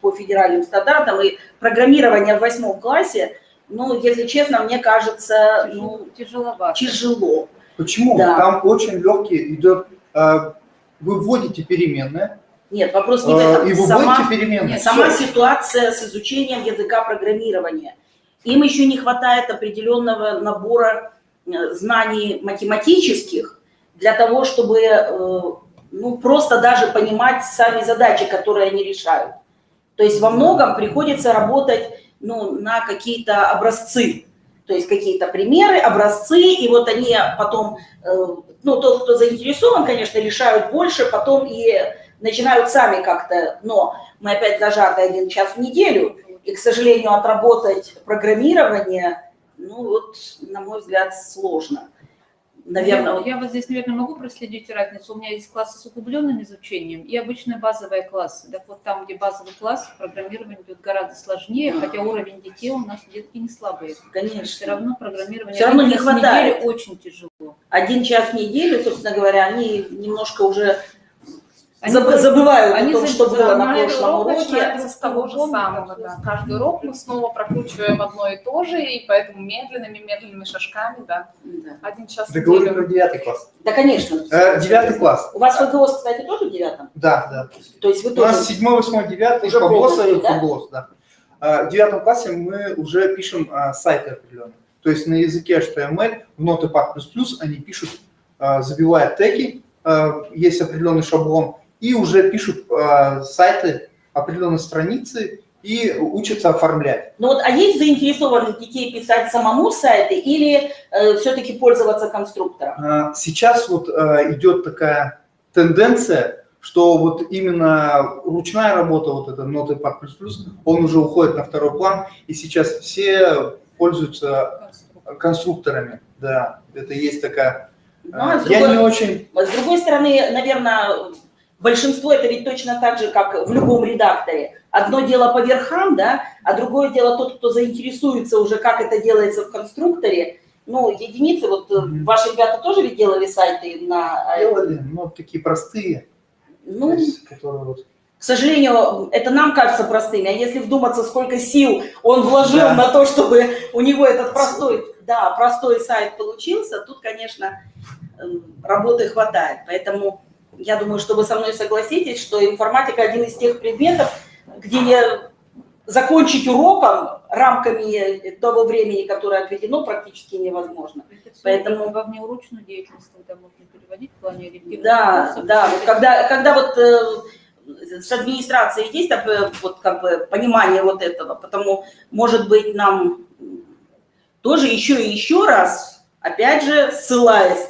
по федеральным стандартам, и программирование в 8 классе, ну, если честно, мне кажется, ну, Тяжеловато. тяжело. Почему? Да. Там очень легкий идет, вы вводите переменные, Нет, вопрос не в этом. и вы Сама- вводите переменные. Нет, сама Всё. ситуация с изучением языка программирования. Им еще не хватает определенного набора знаний математических для того, чтобы ну, просто даже понимать сами задачи, которые они решают. То есть во многом приходится работать ну, на какие-то образцы. То есть какие-то примеры, образцы, и вот они потом, ну, тот, кто заинтересован, конечно, решают больше, потом и начинают сами как-то, но мы опять зажаты 1 час в неделю, и, к сожалению, отработать программирование, ну, вот, на мой взгляд, сложно. Наверное, Я вот здесь, наверное, могу проследить разницу. У меня есть классы с углубленным изучением и обычные базовые классы. Так вот там, где базовый класс, программирование идет гораздо сложнее, хотя уровень детей у нас детки не слабые. Все конечно. равно программирование Всё равно не 1 раз в хватает. неделю очень тяжело. 1 час в неделю, собственно говоря, они немножко уже Они забывают они о том, что было на Нормальный прошлом урок уроке. начинается с того же самого, да. Каждый урок мы снова прокручиваем одно и то же, и поэтому медленными шажками, да. Да. 1 час в Да говорю неделю. про 9 класс. Да, конечно. 9 класс. У вас ФГОС, кстати, тоже в 9? Да. То есть вы У тоже... нас 7, 8, 9 Уже ФГОС пробовали, и да? ФГОС, да. В 9 классе мы уже пишем сайты определенные. То есть на языке HTML в Notepad++ они пишут, забивают теги, есть определенный шаблон, и уже пишут сайты определенной страницы и учатся оформлять. Ну вот, а есть заинтересованных детей писать самому сайты или все-таки пользоваться конструктором? Сейчас вот идет такая тенденция, что вот именно ручная работа, вот эта Notepad++, он уже уходит на второй план, и сейчас все пользуются конструкторами. Да, это есть такая... Ну, а с Я другой- не очень... С другой стороны, наверное, большинство это ведь точно так же, как в любом редакторе. Одно дело по верхам, да, а другое дело тот, кто заинтересуется уже, как это делается в конструкторе. Ну, единицы, вот ваши ребята тоже ведь делали сайты на... Делали, но такие простые, Ну, то есть, которые вот... к сожалению, это нам кажется простыми, а если вдуматься, сколько сил он вложил Да. на то, чтобы у него этот простой сайт получился, тут, конечно, работы хватает. Поэтому я думаю, что вы со мной согласитесь, что информатика один из тех предметов, где закончить уроком рамками того времени, которое отведено, практически невозможно. Это всё Поэтому- во внеурочную деятельность, когда можно переводить в плане элективных Да, курсов. да. Вот когда вот с администрацией есть вот как бы понимание вот этого, потому, может быть, нам тоже еще и еще раз, опять же, ссылаясь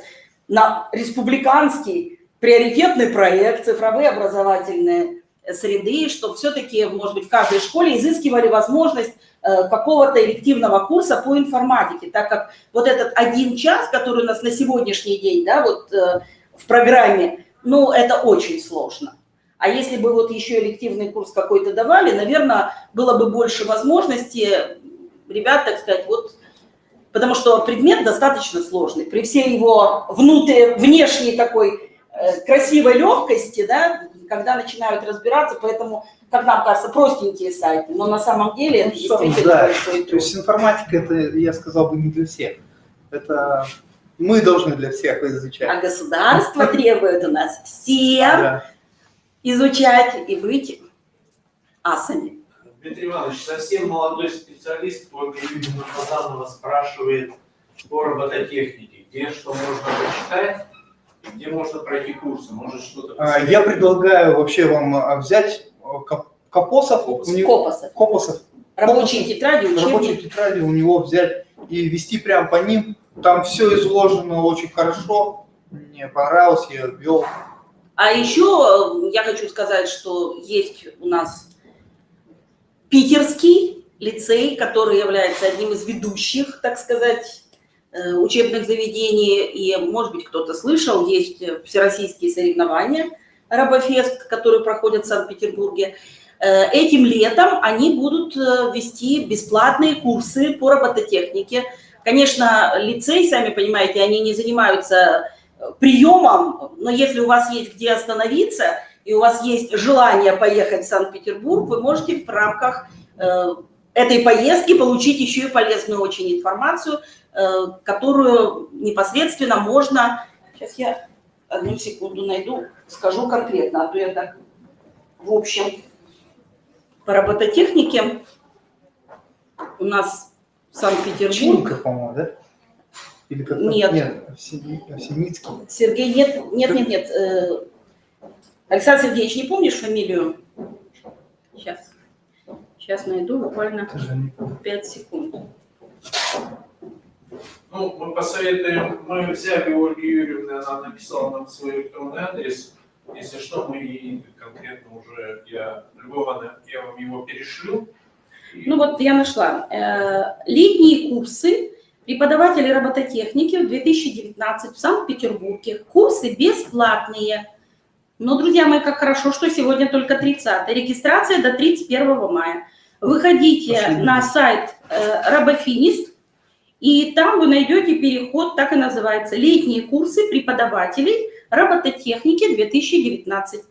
на республиканский приоритетный проект «Цифровые образовательные среды», что все-таки, может быть, в каждой школе изыскивали возможность какого-то элективного курса по информатике, так как вот этот 1 час, который у нас на сегодняшний день, да, вот в программе, ну, это очень сложно. А если бы вот еще элективный курс какой-то давали, наверное, было бы больше возможностей ребят, так сказать, вот, потому что предмет достаточно сложный. При всей его внешней такой красивой легкости, да, когда начинают разбираться, поэтому, как нам кажется, простенькие сайты, но на самом деле это действительно да. большой То труд. есть информатика, это, я сказал бы, не для всех. Это мы должны для всех изучать. А государство требует у нас всем Да. изучать и быть асами. Дмитрий Иванович, совсем молодой специалист по Юрию Казанова спрашивает по робототехнике, где что можно почитать, и где можно пройти курсы, может что-то... Я предлагаю вообще вам взять Копосов, у него- Копосов. Копосов, Рабочие тетради, рабочие учебники. тетради у него взять и вести прямо по ним. Там все изложено очень хорошо. Мне понравилось, я ввел. А еще я хочу сказать, что есть у нас питерский лицей, который является одним из ведущих, так сказать, учебных заведений. И, может быть, кто-то слышал, есть всероссийские соревнования «Робофест», которые проходят в Санкт-Петербурге. Этим летом они будут вести бесплатные курсы по робототехнике. Конечно, лицей, сами понимаете, они не занимаются приемом, но если у вас есть где остановиться, и у вас есть желание поехать в Санкт-Петербург, вы можете в рамках этой поездки получить еще и полезную очень информацию, которую непосредственно можно... Сейчас я одну секунду найду, скажу конкретно, а то я так в общем... По робототехнике у нас в Санкт-Петербург... Чинников, по-моему, да? Или как-то? Нет. Нет, Овсеницкий. Сергей, нет. Александр Сергеевич, не помнишь фамилию? Сейчас найду, буквально Тоже не помню. 5 секунд. Ну, мы посоветуем, мы взяли у Ольги Юрьевны, она написала нам свой электронный адрес. Если что, мы ей конкретно уже, я вам его перешлю. Ну вот я нашла. Летние курсы преподавателей робототехники в 2019 в Санкт-Петербурге. Курсы бесплатные. Но, друзья мои, как хорошо, что сегодня только 30. Регистрация до 31 мая. Выходите на сайт RoboFinist, и там вы найдете переход, так и называется, «Летние курсы преподавателей робототехники 2019».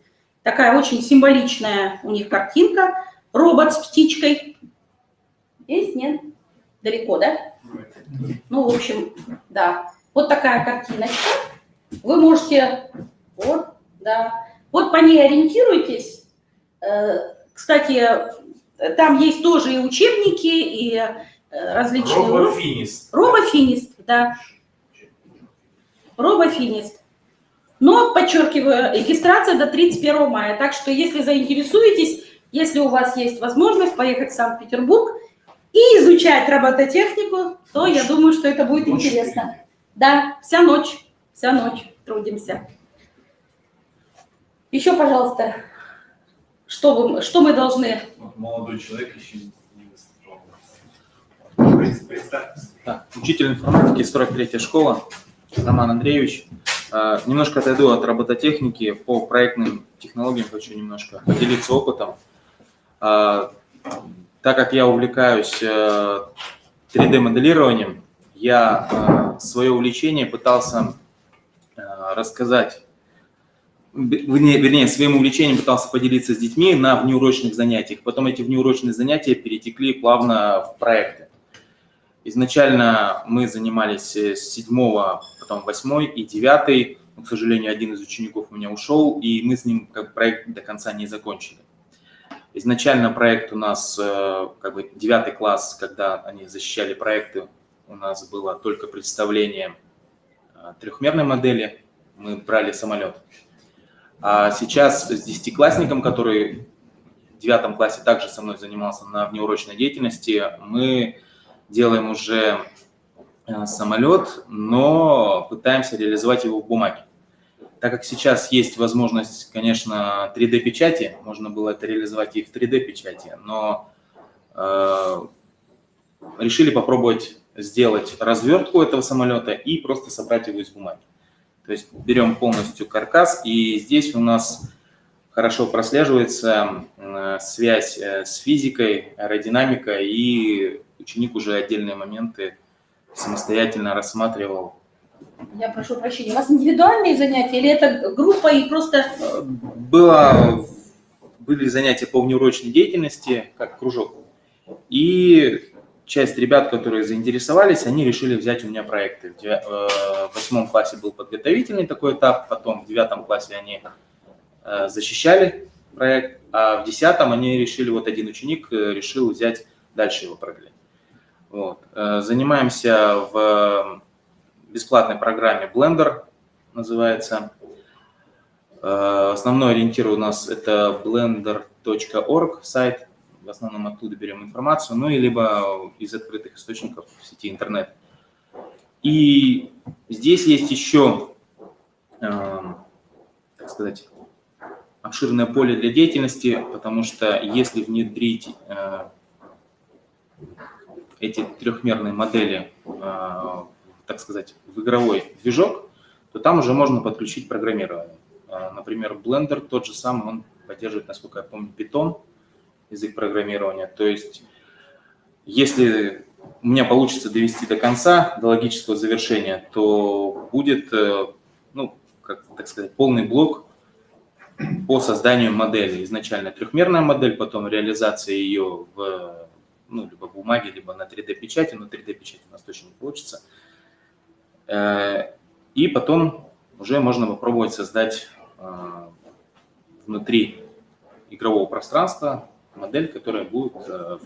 Такая очень символичная у них картинка. Робот с птичкой. Есть? Нет? Далеко, да? Ну, в общем, да. Вот такая картиночка. Вы можете... Вот, да. Вот по ней ориентируйтесь. Кстати, там есть тоже и учебники, и различные... RoboFinist. RoboFinist, да. RoboFinist. Но, подчеркиваю, регистрация до 31 мая. Так что, если заинтересуетесь, если у вас есть возможность поехать в Санкт-Петербург и изучать робототехнику, то я думаю, что это будет интересно. Да, вся ночь трудимся. Еще, пожалуйста, что мы должны... Вот молодой человек еще не выступал. Представьтесь. Так, учитель информатики, 43-я школа, Роман Андреевич. Немножко отойду от робототехники, по проектным технологиям хочу немножко поделиться опытом. Так как я увлекаюсь 3D-моделированием, я свое увлечение пытался рассказать, вернее, своим увлечением пытался поделиться с детьми на внеурочных занятиях. Потом эти внеурочные занятия перетекли плавно в проекты. Изначально мы занимались с 7, потом 8 и 9. Но, к сожалению, один из учеников у меня ушел, и мы с ним проект до конца не закончили. Изначально проект у нас, 9 класс, когда они защищали проекты, у нас было только представление трехмерной модели, мы брали самолет. А сейчас с 10-классником, который в 9 классе также со мной занимался на внеурочной деятельности, мы делаем уже самолет, но пытаемся реализовать его в бумаге. Так как сейчас есть возможность, конечно, 3D-печати, можно было это реализовать и в 3D-печати, но решили попробовать сделать развертку этого самолета и просто собрать его из бумаги. То есть берем полностью каркас, и здесь у нас хорошо прослеживается связь с физикой, аэродинамикой, и ученик уже отдельные моменты самостоятельно рассматривал Я прошу прощения, у вас индивидуальные занятия или это группа и просто... Были занятия по внеурочной деятельности, как кружок. И часть ребят, которые заинтересовались, они решили взять у меня проекты. В 8 классе был подготовительный такой этап, потом в 9 классе они защищали проект, а в 10 они решили, вот один ученик решил взять дальше его продлить. Вот. Занимаемся в бесплатной программе Blender, называется. Основной ориентир у нас это blender.org сайт, в основном оттуда берем информацию, ну и либо из открытых источников в сети интернет. И здесь есть еще, так сказать, обширное поле для деятельности, потому что если внедрить эти трехмерные модели, так сказать, в игровой движок, то там уже можно подключить программирование. Например, Blender тот же самый, он поддерживает, насколько я помню, Python, язык программирования. То есть, если у меня получится довести до конца, до логического завершения, то будет, ну, как, так сказать, полный блок по созданию модели. Изначально трехмерная модель, потом реализация ее в, ну, либо бумаге, либо на 3D-печати, но 3D-печать у нас точно не получится. И потом уже можно попробовать создать внутри игрового пространства модель, которая будет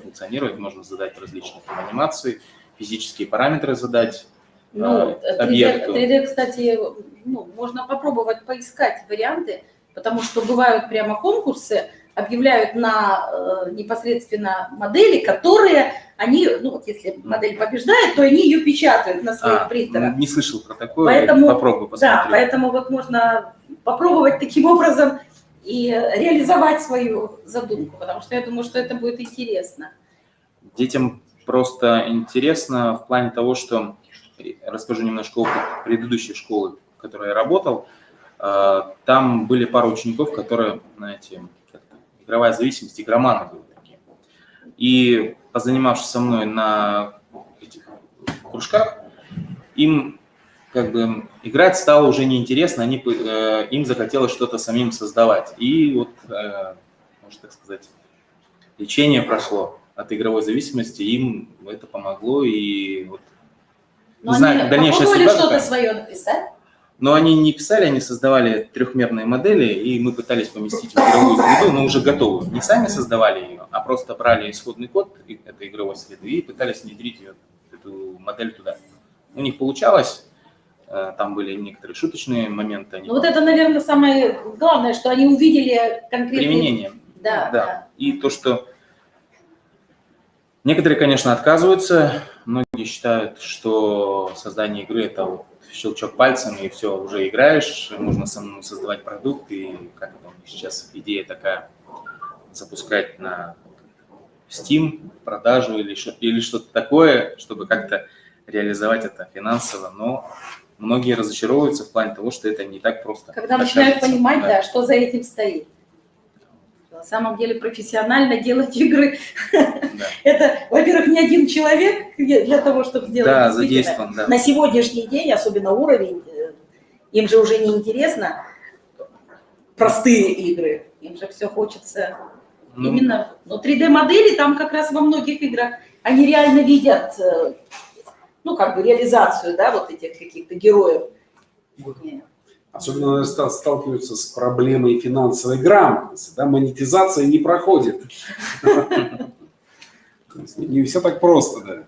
функционировать, можно задать различные анимации, физические параметры задать объекту. 3D, кстати, ну, можно попробовать поискать варианты, потому что бывают прямо конкурсы, объявляют на непосредственно модели, которые они, ну вот если модель побеждает, то они ее печатают на своих принтерах. Не слышал про такое, Поэтому, попробую посмотреть. Да, поэтому вот можно попробовать таким образом и реализовать свою задумку, потому что я думаю, что это будет интересно. Детям просто интересно в плане того, что, расскажу немножко опыт предыдущей школы, в которой я работал, там были пара учеников, которые, знаете, игровая зависимость, игроманы были такие. И позанимавшись со мной на этих кружках, им как бы играть стало уже неинтересно, им захотелось что-то самим создавать. И вот, можно так сказать, лечение прошло от игровой зависимости, им это помогло. И вот, Но не знаю, они дальнейшая попробовали судьба что-то какая. свое написать? Но они не писали, они создавали трехмерные модели, и мы пытались поместить в игровую среду, но уже готовую. Не сами создавали ее, а просто брали исходный код этой игровой среды и пытались внедрить ее, эту модель туда. У них получалось, там были некоторые шуточные моменты. Ну вот это, наверное, самое главное, что они увидели конкретное применение. Да. И то, что некоторые, конечно, отказываются, многие считают, что создание игры – это вот щелчок пальцем, и все, уже играешь, можно самому создавать продукт, и как там сейчас идея такая, запускать на Steam продажу или что-то такое, чтобы как-то реализовать это финансово, но многие разочаровываются в плане того, что это не так просто. Когда начинают понимать, да, что за этим стоит. На самом деле профессионально делать игры, это, во-первых, не один человек для того, чтобы сделать задействован, да. На сегодняшний день, особенно уровень, им же уже не интересно простые игры, им же все хочется именно. Но 3D-модели там как раз во многих играх, они реально видят, ну, как бы реализацию, да, вот этих каких-то героев. Особенно сталкиваются с проблемой финансовой грамотности, да, монетизация не проходит. Не все так просто, да.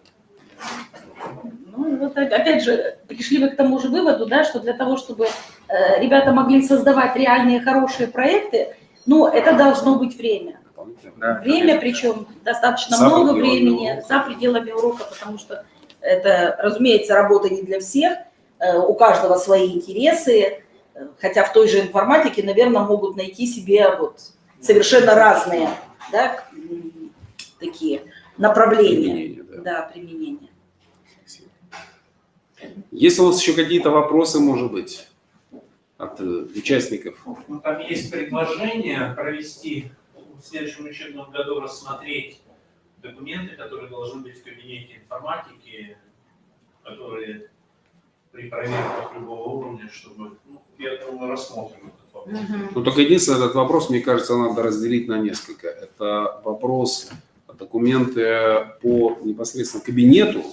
Ну, вот опять же, пришли вы к тому же выводу, да, что для того, чтобы ребята могли создавать реальные хорошие проекты, ну, это должно быть время. Время, причем достаточно много времени, за пределами урока, потому что это, разумеется, работа не для всех, у каждого свои интересы, хотя в той же информатике, наверное, могут найти себе вот совершенно разные, да, такие направления, применения. Есть у нас еще какие-то вопросы, может быть, от участников? Ну, там есть предложение провести в следующем учебном году, рассмотреть документы, которые должны быть в кабинете информатики, которые при проверках любого уровня, чтобы, я думаю, рассмотрим этот вопрос. Ну, только единственное, этот вопрос, мне кажется, надо разделить на несколько. Это вопрос документы по непосредственно кабинету,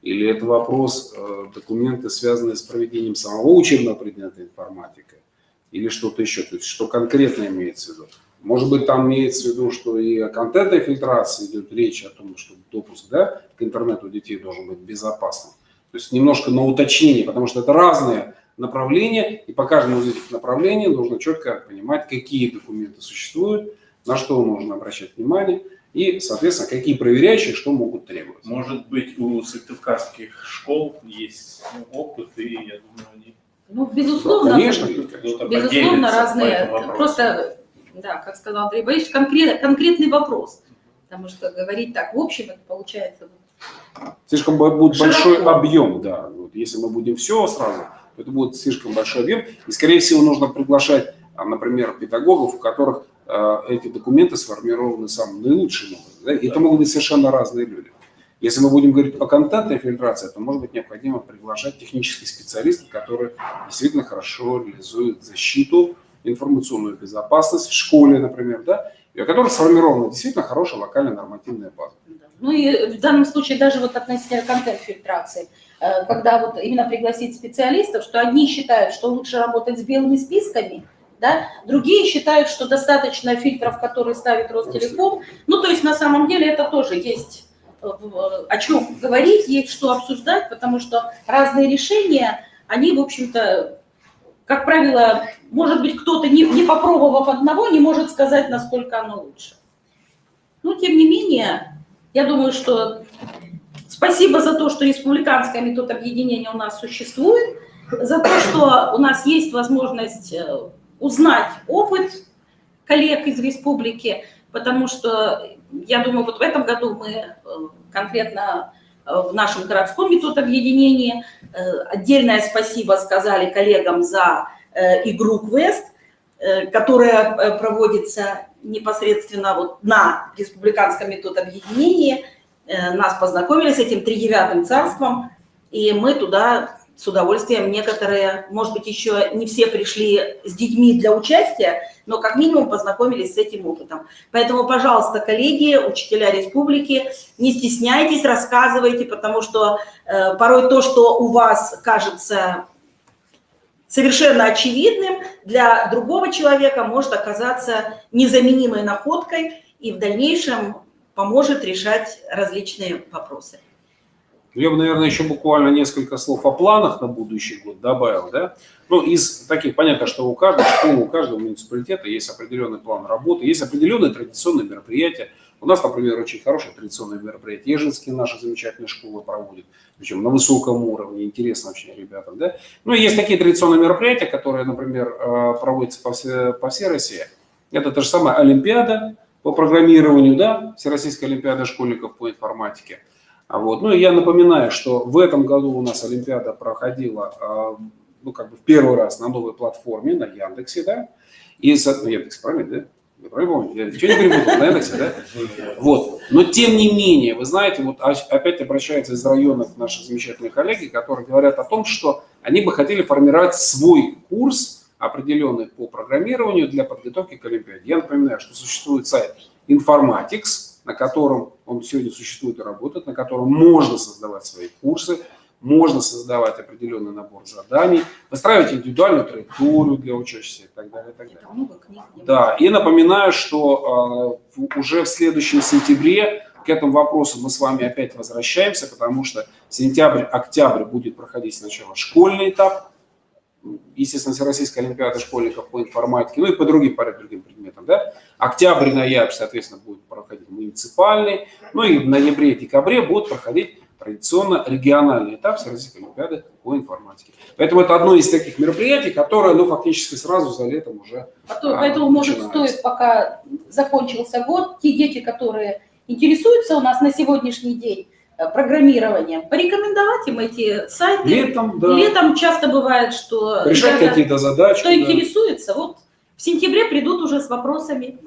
или это вопрос документы, связанные с проведением самого учебного предмета информатика, или что-то еще, то есть что конкретно имеется в виду. Может быть, там имеется в виду, что и о контентной фильтрации идет речь, о том, что допуск, да, к интернету у детей должен быть безопасным. То есть немножко на уточнение, потому что это разные направления, и по каждому из этих направлений нужно четко понимать, какие документы существуют, на что нужно обращать внимание, и, соответственно, какие проверяющие что могут требовать. Может быть, у сыктывкарских школ есть опыт, и я думаю, они... Ну, безусловно, Конечно, безусловно, разные. Просто, да, как сказал Андрей Борисович, конкретный вопрос. Потому что говорить так в общем, это получается... Слишком будет широко. Большой объем, да. Вот если мы будем все сразу, то это будет слишком большой объем. И, скорее всего, нужно приглашать, например, педагогов, у которых эти документы сформированы самым наилучшим образом. Да? И это могут быть совершенно разные люди. Если мы будем говорить о контентной фильтрации, то, может быть, необходимо приглашать технических специалистов, которые действительно хорошо реализуют защиту, информационную безопасность в школе, например, да, и у которых сформирована действительно хорошая локальная нормативная база. Ну и в данном случае даже вот относительно контент-фильтрации, когда вот именно пригласить специалистов, что одни считают, что лучше работать с белыми списками, да, другие считают, что достаточно фильтров, которые ставит Ростелеком. Ну, то есть на самом деле это тоже есть о чем говорить, есть что обсуждать, потому что разные решения, они, в общем-то, как правило, может быть, кто-то, не попробовав одного, не может сказать, насколько оно лучше. Но, тем не менее, я думаю, что спасибо за то, что республиканское методобъединение у нас существует, за то, что у нас есть возможность узнать опыт коллег из республики, потому что, я думаю, вот в этом году мы конкретно в нашем городском методобъединении отдельное спасибо сказали коллегам за игру «Квест», которая проводится непосредственно вот на республиканском методобъединении. Нас познакомили с этим тридевятым царством, и мы туда с удовольствием, некоторые, может быть, еще не все пришли с детьми для участия, но как минимум познакомились с этим опытом. Поэтому, пожалуйста, коллеги, учителя республики, не стесняйтесь, рассказывайте, потому что порой то, что у вас кажется совершенно очевидным, для другого человека может оказаться незаменимой находкой и в дальнейшем поможет решать различные вопросы. Я бы, наверное, еще буквально несколько слов о планах на будущий год добавил, да. Ну, из таких, понятно, что у каждой школы, у каждого муниципалитета есть определенный план работы, есть определенные традиционные мероприятия. У нас, например, очень хорошее традиционное мероприятие Ежинские наши замечательные школы проводят, причем на высоком уровне, интересно очень ребятам, да. Ну, и есть такие традиционные мероприятия, которые, например, проводятся по всей России. Это та же самая Олимпиада по программированию, да, Всероссийская Олимпиада школьников по информатике. Вот. Ну и я напоминаю, что в этом году у нас Олимпиада проходила, ну, как бы в первый раз на новой платформе, на Яндексе, да, и, ну, Яндекс, правильно, да? Я правильно помню? Я ничего не перепутал, на Яндексе, да? Вот. Но тем не менее, вы знаете, вот опять обращаются из районов наши замечательные коллеги, которые говорят о том, что они бы хотели формировать свой курс определенный по программированию для подготовки к Олимпиаде. Я напоминаю, что существует сайт Informatics, на котором он сегодня существует и работает, на котором можно создавать свои курсы, можно создавать определенный набор заданий, выстраивать индивидуальную траекторию для учащихся и так далее. И так далее. Да, и напоминаю, что уже в следующем сентябре к этому вопросу мы с вами опять возвращаемся, потому что сентябрь-октябрь будет проходить сначала школьный этап, естественно, Всероссийская Олимпиада школьников по информатике, ну и по другим предметам, да. Октябрь-ноябрь, соответственно, будет проходить муниципальный, ну и в ноябре-декабре будут проходить традиционно региональный этап Всероссийской Олимпиады по информатике. Поэтому это одно из таких мероприятий, которое, ну, фактически сразу за летом уже Поэтому, может, стоит, пока закончился год, те дети, которые интересуются у нас на сегодняшний день программированием, порекомендовать им эти сайты. Летом часто бывает, что решать какие-то задачи, кто интересуется, вот в сентябре придут уже с вопросами.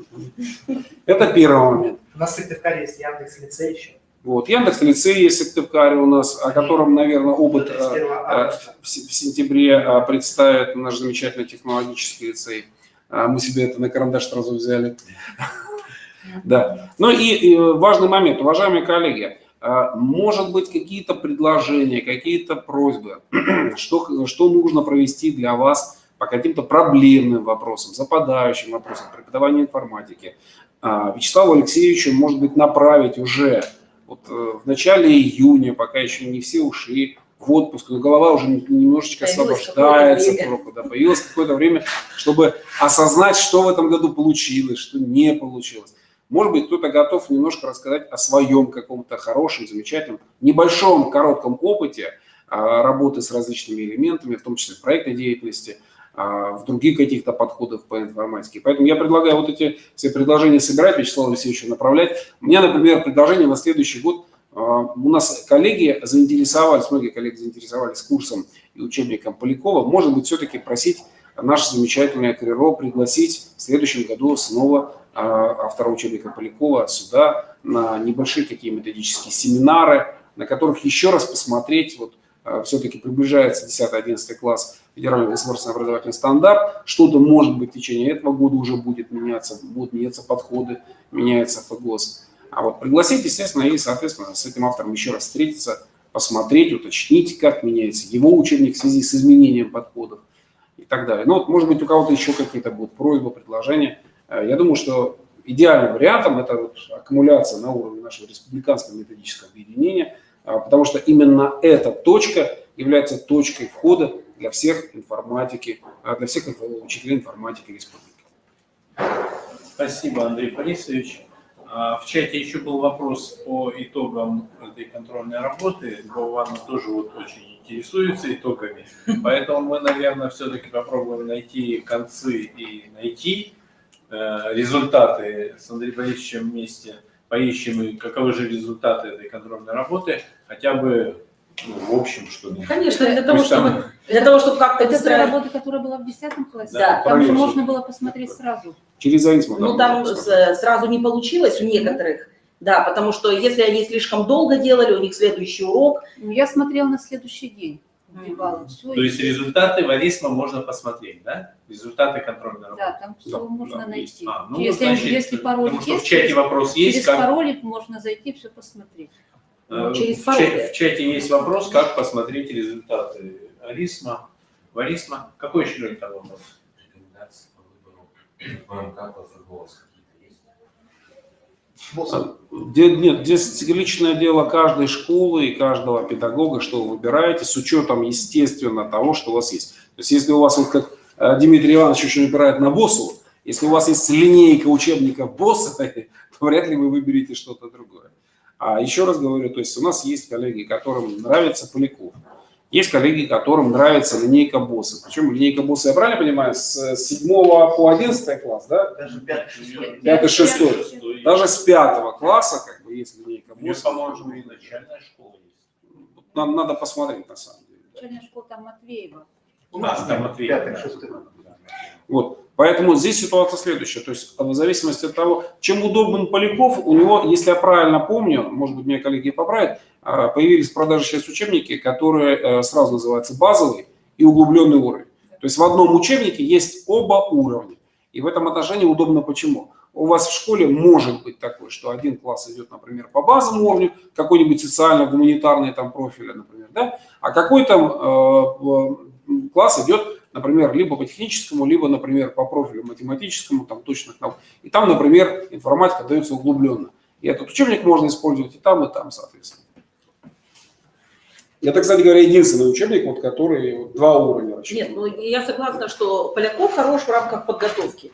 Это первый момент. У нас в Сыктывкаре есть Яндекс лицей еще. Вот. Яндекс.Лицей есть в Сыктывкаре у нас, о котором, наверное, опыт в сентябре представит наш замечательный технологический лицей. Мы себе это на карандаш сразу взяли. Да. Ну и важный момент, уважаемые коллеги, может быть, какие-то предложения, какие-то просьбы, что нужно провести для вас по каким-то проблемным вопросам, западающим вопросам преподавания информатики. Вячеславу Алексеевичу, может быть, направить уже вот в начале июня, пока еще не все ушли в отпуск, но голова уже немножечко освобождается, появилось какое-то время, чтобы осознать, что в этом году получилось, что не получилось. Может быть, кто-то готов немножко рассказать о своем каком-то хорошем, замечательном, небольшом, коротком опыте работы с различными элементами, в том числе в проектной деятельности, в других каких-то подходах по информатике. Поэтому я предлагаю вот эти все предложения собирать, Вячеславу Алексеевичу направлять. У меня, например, предложение на следующий год. У нас коллеги заинтересовались, многие коллеги заинтересовались курсом и учебником Полякова. Может быть, все-таки просить наше замечательное КРИРО пригласить в следующем году снова автора учебника Полякова сюда на небольшие такие методические семинары, на которых еще раз посмотреть, вот все-таки приближается 10-11 класс федеральный государственный образовательный стандарт, что-то может быть в течение этого года уже будет меняться, будут меняться подходы, меняется ФГОС. А вот пригласить, естественно, и, соответственно, с этим автором еще раз встретиться, посмотреть, уточнить, как меняется его учебник в связи с изменением подходов и так далее. Ну вот, может быть, у кого-то еще какие-то будут просьбы, предложения. Я думаю, что идеальным вариантом это вот аккумуляция на уровне нашего республиканского методического объединения, потому что именно эта точка является точкой входа для всех информатики, для всех учителей информатики республики. Спасибо, Андрей Борисович. В чате еще был вопрос по итогам этой контрольной работы. Вова тоже вот очень интересуется итогами. Поэтому мы, наверное, все-таки попробуем найти концы и найти результаты с Андреем Борисовичем вместе. Поищем, и каковы же результаты этой контрольной работы, хотя бы в общем, что ли. Конечно, для того, чтобы как-то... Это та работа, которая была в 10 классе? Да. Там же можно было посмотреть сразу. Через зависимость. Ну, там сразу не получилось у некоторых, да, потому что если они слишком долго делали, у них следующий урок. Ну, я смотрела на следующий день. То есть результаты Варисма можно посмотреть, да? Результаты контрольной работы. Да, там все можно найти. Ну, если пароль потому есть, что в чате вопрос есть. Через пароль можно зайти все посмотреть. В чате есть вопрос, как посмотреть результаты Варисма. Какой еще, Лёнь, там вопрос? Рекомендации по выбору ВМК по ФГОС какие-то есть? Нет, здесь личное дело каждой школы и каждого педагога, что вы выбираете, с учетом, естественно, того, что у вас есть. То есть, если у вас, вот как Дмитрий Иванович очень упирает на БОСу, если у вас есть линейка учебников БОСа, то вряд ли вы выберете что-то другое. А еще раз говорю, то есть у нас есть коллеги, которым нравится Поляков. Есть коллеги, которым нравится линейка БОСа. Причем линейка БОСа, я правильно понимаю, с 7 по 11 класс, да? Даже 5-6. 5-6. Даже с 5 класса как бы есть линейка БОСа. По-моему, и начальная школа есть. Надо посмотреть на самом деле. Начальная школа там Матвеева. У нас там 5-6. Вот. Поэтому здесь ситуация следующая. То есть в зависимости от того, чем удобен Поляков, у него, если я правильно помню, может быть, меня коллеги поправят, появились в продаже сейчас учебники, которые сразу называются базовый и углубленный уровень. То есть в одном учебнике есть оба уровня. И в этом отношении удобно почему? У вас в школе может быть такое, что один класс идет, например, по базовому уровню, какой-нибудь социально-гуманитарный там профиль, например, да? А какой-то класс идет, например, либо по техническому, либо, например, по профилю математическому, там точных наук. И там, например, информатика дается углубленно. И этот учебник можно использовать и там, соответственно. Это, кстати говоря, единственный учебник, вот, который два уровня рассчитан. Нет, ну я согласна, что Поляков хорош в рамках подготовки.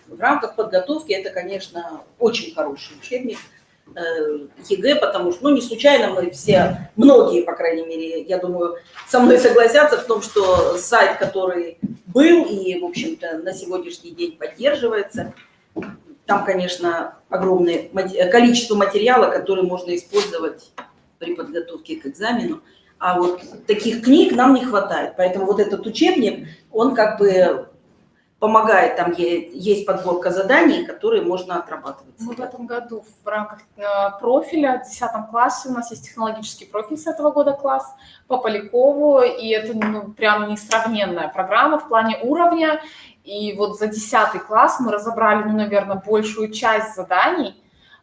В рамках подготовки это, конечно, очень хороший учебник ЕГЭ, потому что, не случайно мы все, многие, по крайней мере, я думаю, со мной согласятся в том, что сайт, который был и, в общем-то, на сегодняшний день поддерживается, там, конечно, огромное количество материала, который можно использовать при подготовке к экзамену. А вот таких книг нам не хватает. Поэтому вот этот учебник, он как бы помогает, там есть подборка заданий, которые можно отрабатывать. Мы в этом году в рамках профиля в 10 классе, у нас есть технологический профиль с этого года класс по Полякову, и это прям несравненная программа в плане уровня. И вот за 10 класс мы разобрали, наверное, большую часть заданий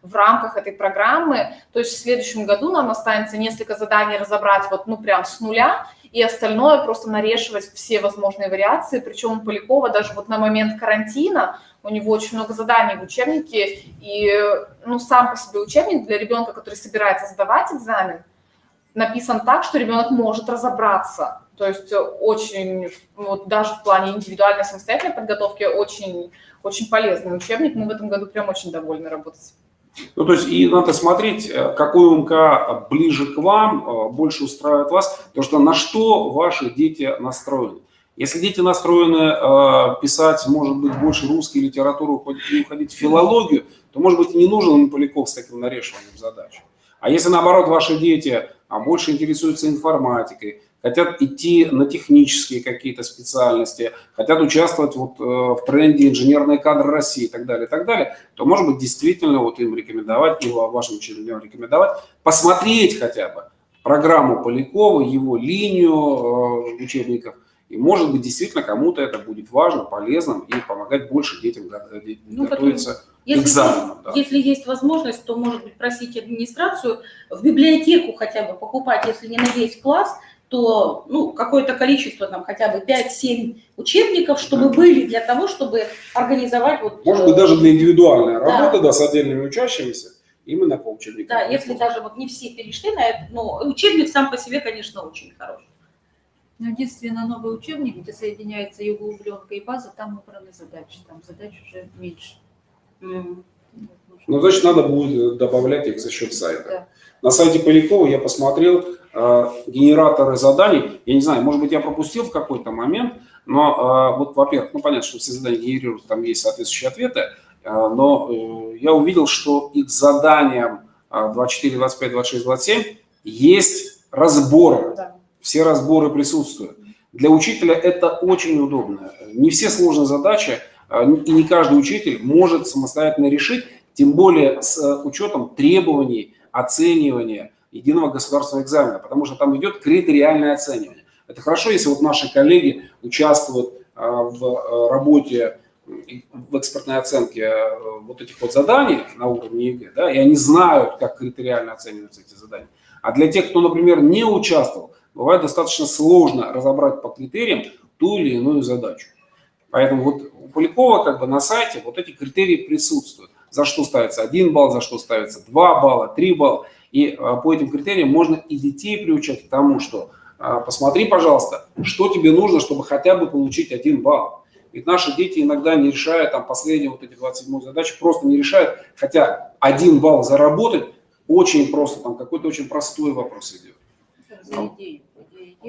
в рамках этой программы. То есть в следующем году нам останется несколько заданий разобрать прям с нуля, и остальное просто нарешивать все возможные вариации. Причем у Полякова даже на момент карантина у него очень много заданий в учебнике, и сам по себе учебник для ребенка, который собирается сдавать экзамен, написан так, что ребенок может разобраться. То есть очень, даже в плане индивидуальной самостоятельной подготовки очень, очень полезный учебник. Мы в этом году прям очень довольны работой. Ну, то есть и надо смотреть, какой УМК ближе к вам, больше устраивает вас, потому что на что ваши дети настроены. Если дети настроены писать, может быть, больше русской литературы и уходить в филологию, то, может быть, и не нужен им Поляков с таким нарешиванием задач. А если, наоборот, ваши дети больше интересуются информатикой, хотят идти на технические какие-то специальности, хотят участвовать в тренде инженерные кадры России и так далее, то, может быть, действительно им рекомендовать, и вашим учителям рекомендовать, посмотреть хотя бы программу Полякова, его линию учебников, и, может быть, действительно кому-то это будет важно, полезным и помогать больше детям готовиться к экзаменам. Да. Если есть возможность, то, может быть, просить администрацию в библиотеку хотя бы покупать, если не на весь класс, то какое-то количество, хотя бы 5-7 учебников, чтобы были для того, чтобы организовать... Может быть, даже для индивидуальной работы, с отдельными учащимися, именно по учебнику. Да, если даже не все перешли на это, учебник сам по себе, конечно, очень хороший. Но единственное, новый учебник, где соединяется и углубленка, и база, там убраны задачи, там задач уже меньше. Значит, надо будет добавлять их за счет сайта. Да. На сайте Полякова я посмотрел генераторы заданий. Я не знаю, может быть, я пропустил в какой-то момент, но во-первых, понятно, что все задания генерируются, там есть соответствующие ответы, но я увидел, что и к заданиям 24, 25, 26, 27 есть разборы. Да. Все разборы присутствуют. Для учителя это очень удобно. Не все сложные задачи, и не каждый учитель может самостоятельно решить, тем более с учетом требований оценивания единого государственного экзамена, потому что там идет критериальное оценивание. Это хорошо, если наши коллеги участвуют в работе, в экспертной оценке этих заданий на уровне ЕГЭ, да, и они знают, как критериально оцениваются эти задания. А для тех, кто, например, не участвовал, бывает достаточно сложно разобрать по критериям ту или иную задачу. Поэтому у Полякова на сайте эти критерии присутствуют. За что ставится 1 балл, за что ставится 2 балла, 3 балла. И по этим критериям можно и детей приучать к тому, что посмотри, пожалуйста, что тебе нужно, чтобы хотя бы получить 1 балл. Ведь наши дети иногда не решают последние эти 27 задачи, просто не решают, хотя 1 балл заработать очень просто, какой-то очень простой вопрос идет. За идею.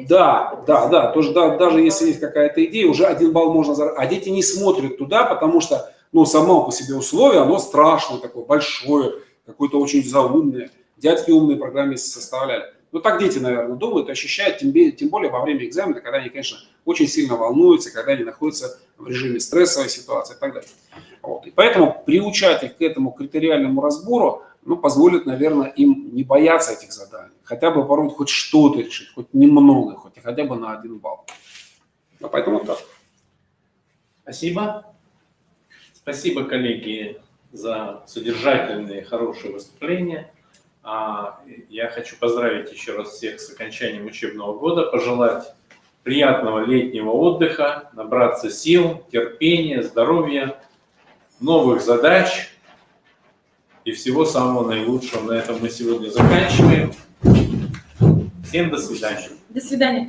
Да, тоже, даже если есть какая-то идея, уже 1 балл можно заработать. А дети не смотрят туда, потому что само по себе условие, оно страшное, такое большое, какое-то очень заумное. Дядьки умные программисты составляли. Так дети, наверное, думают, ощущают, тем более во время экзамена, когда они, конечно, очень сильно волнуются, когда они находятся в режиме стрессовой ситуации и так далее. И поэтому приучать их к этому критериальному разбору, позволит, наверное, им не бояться этих заданий. Хотя бы порой хоть что-то решить, хоть немного, хоть хотя бы на 1 балл. Поэтому так. Спасибо. Спасибо, коллеги, за содержательные, хорошие выступления. Я хочу поздравить еще раз всех с окончанием учебного года, пожелать приятного летнего отдыха, набраться сил, терпения, здоровья, новых задач и всего самого наилучшего. На этом мы сегодня заканчиваем. Всем до свидания. До свидания.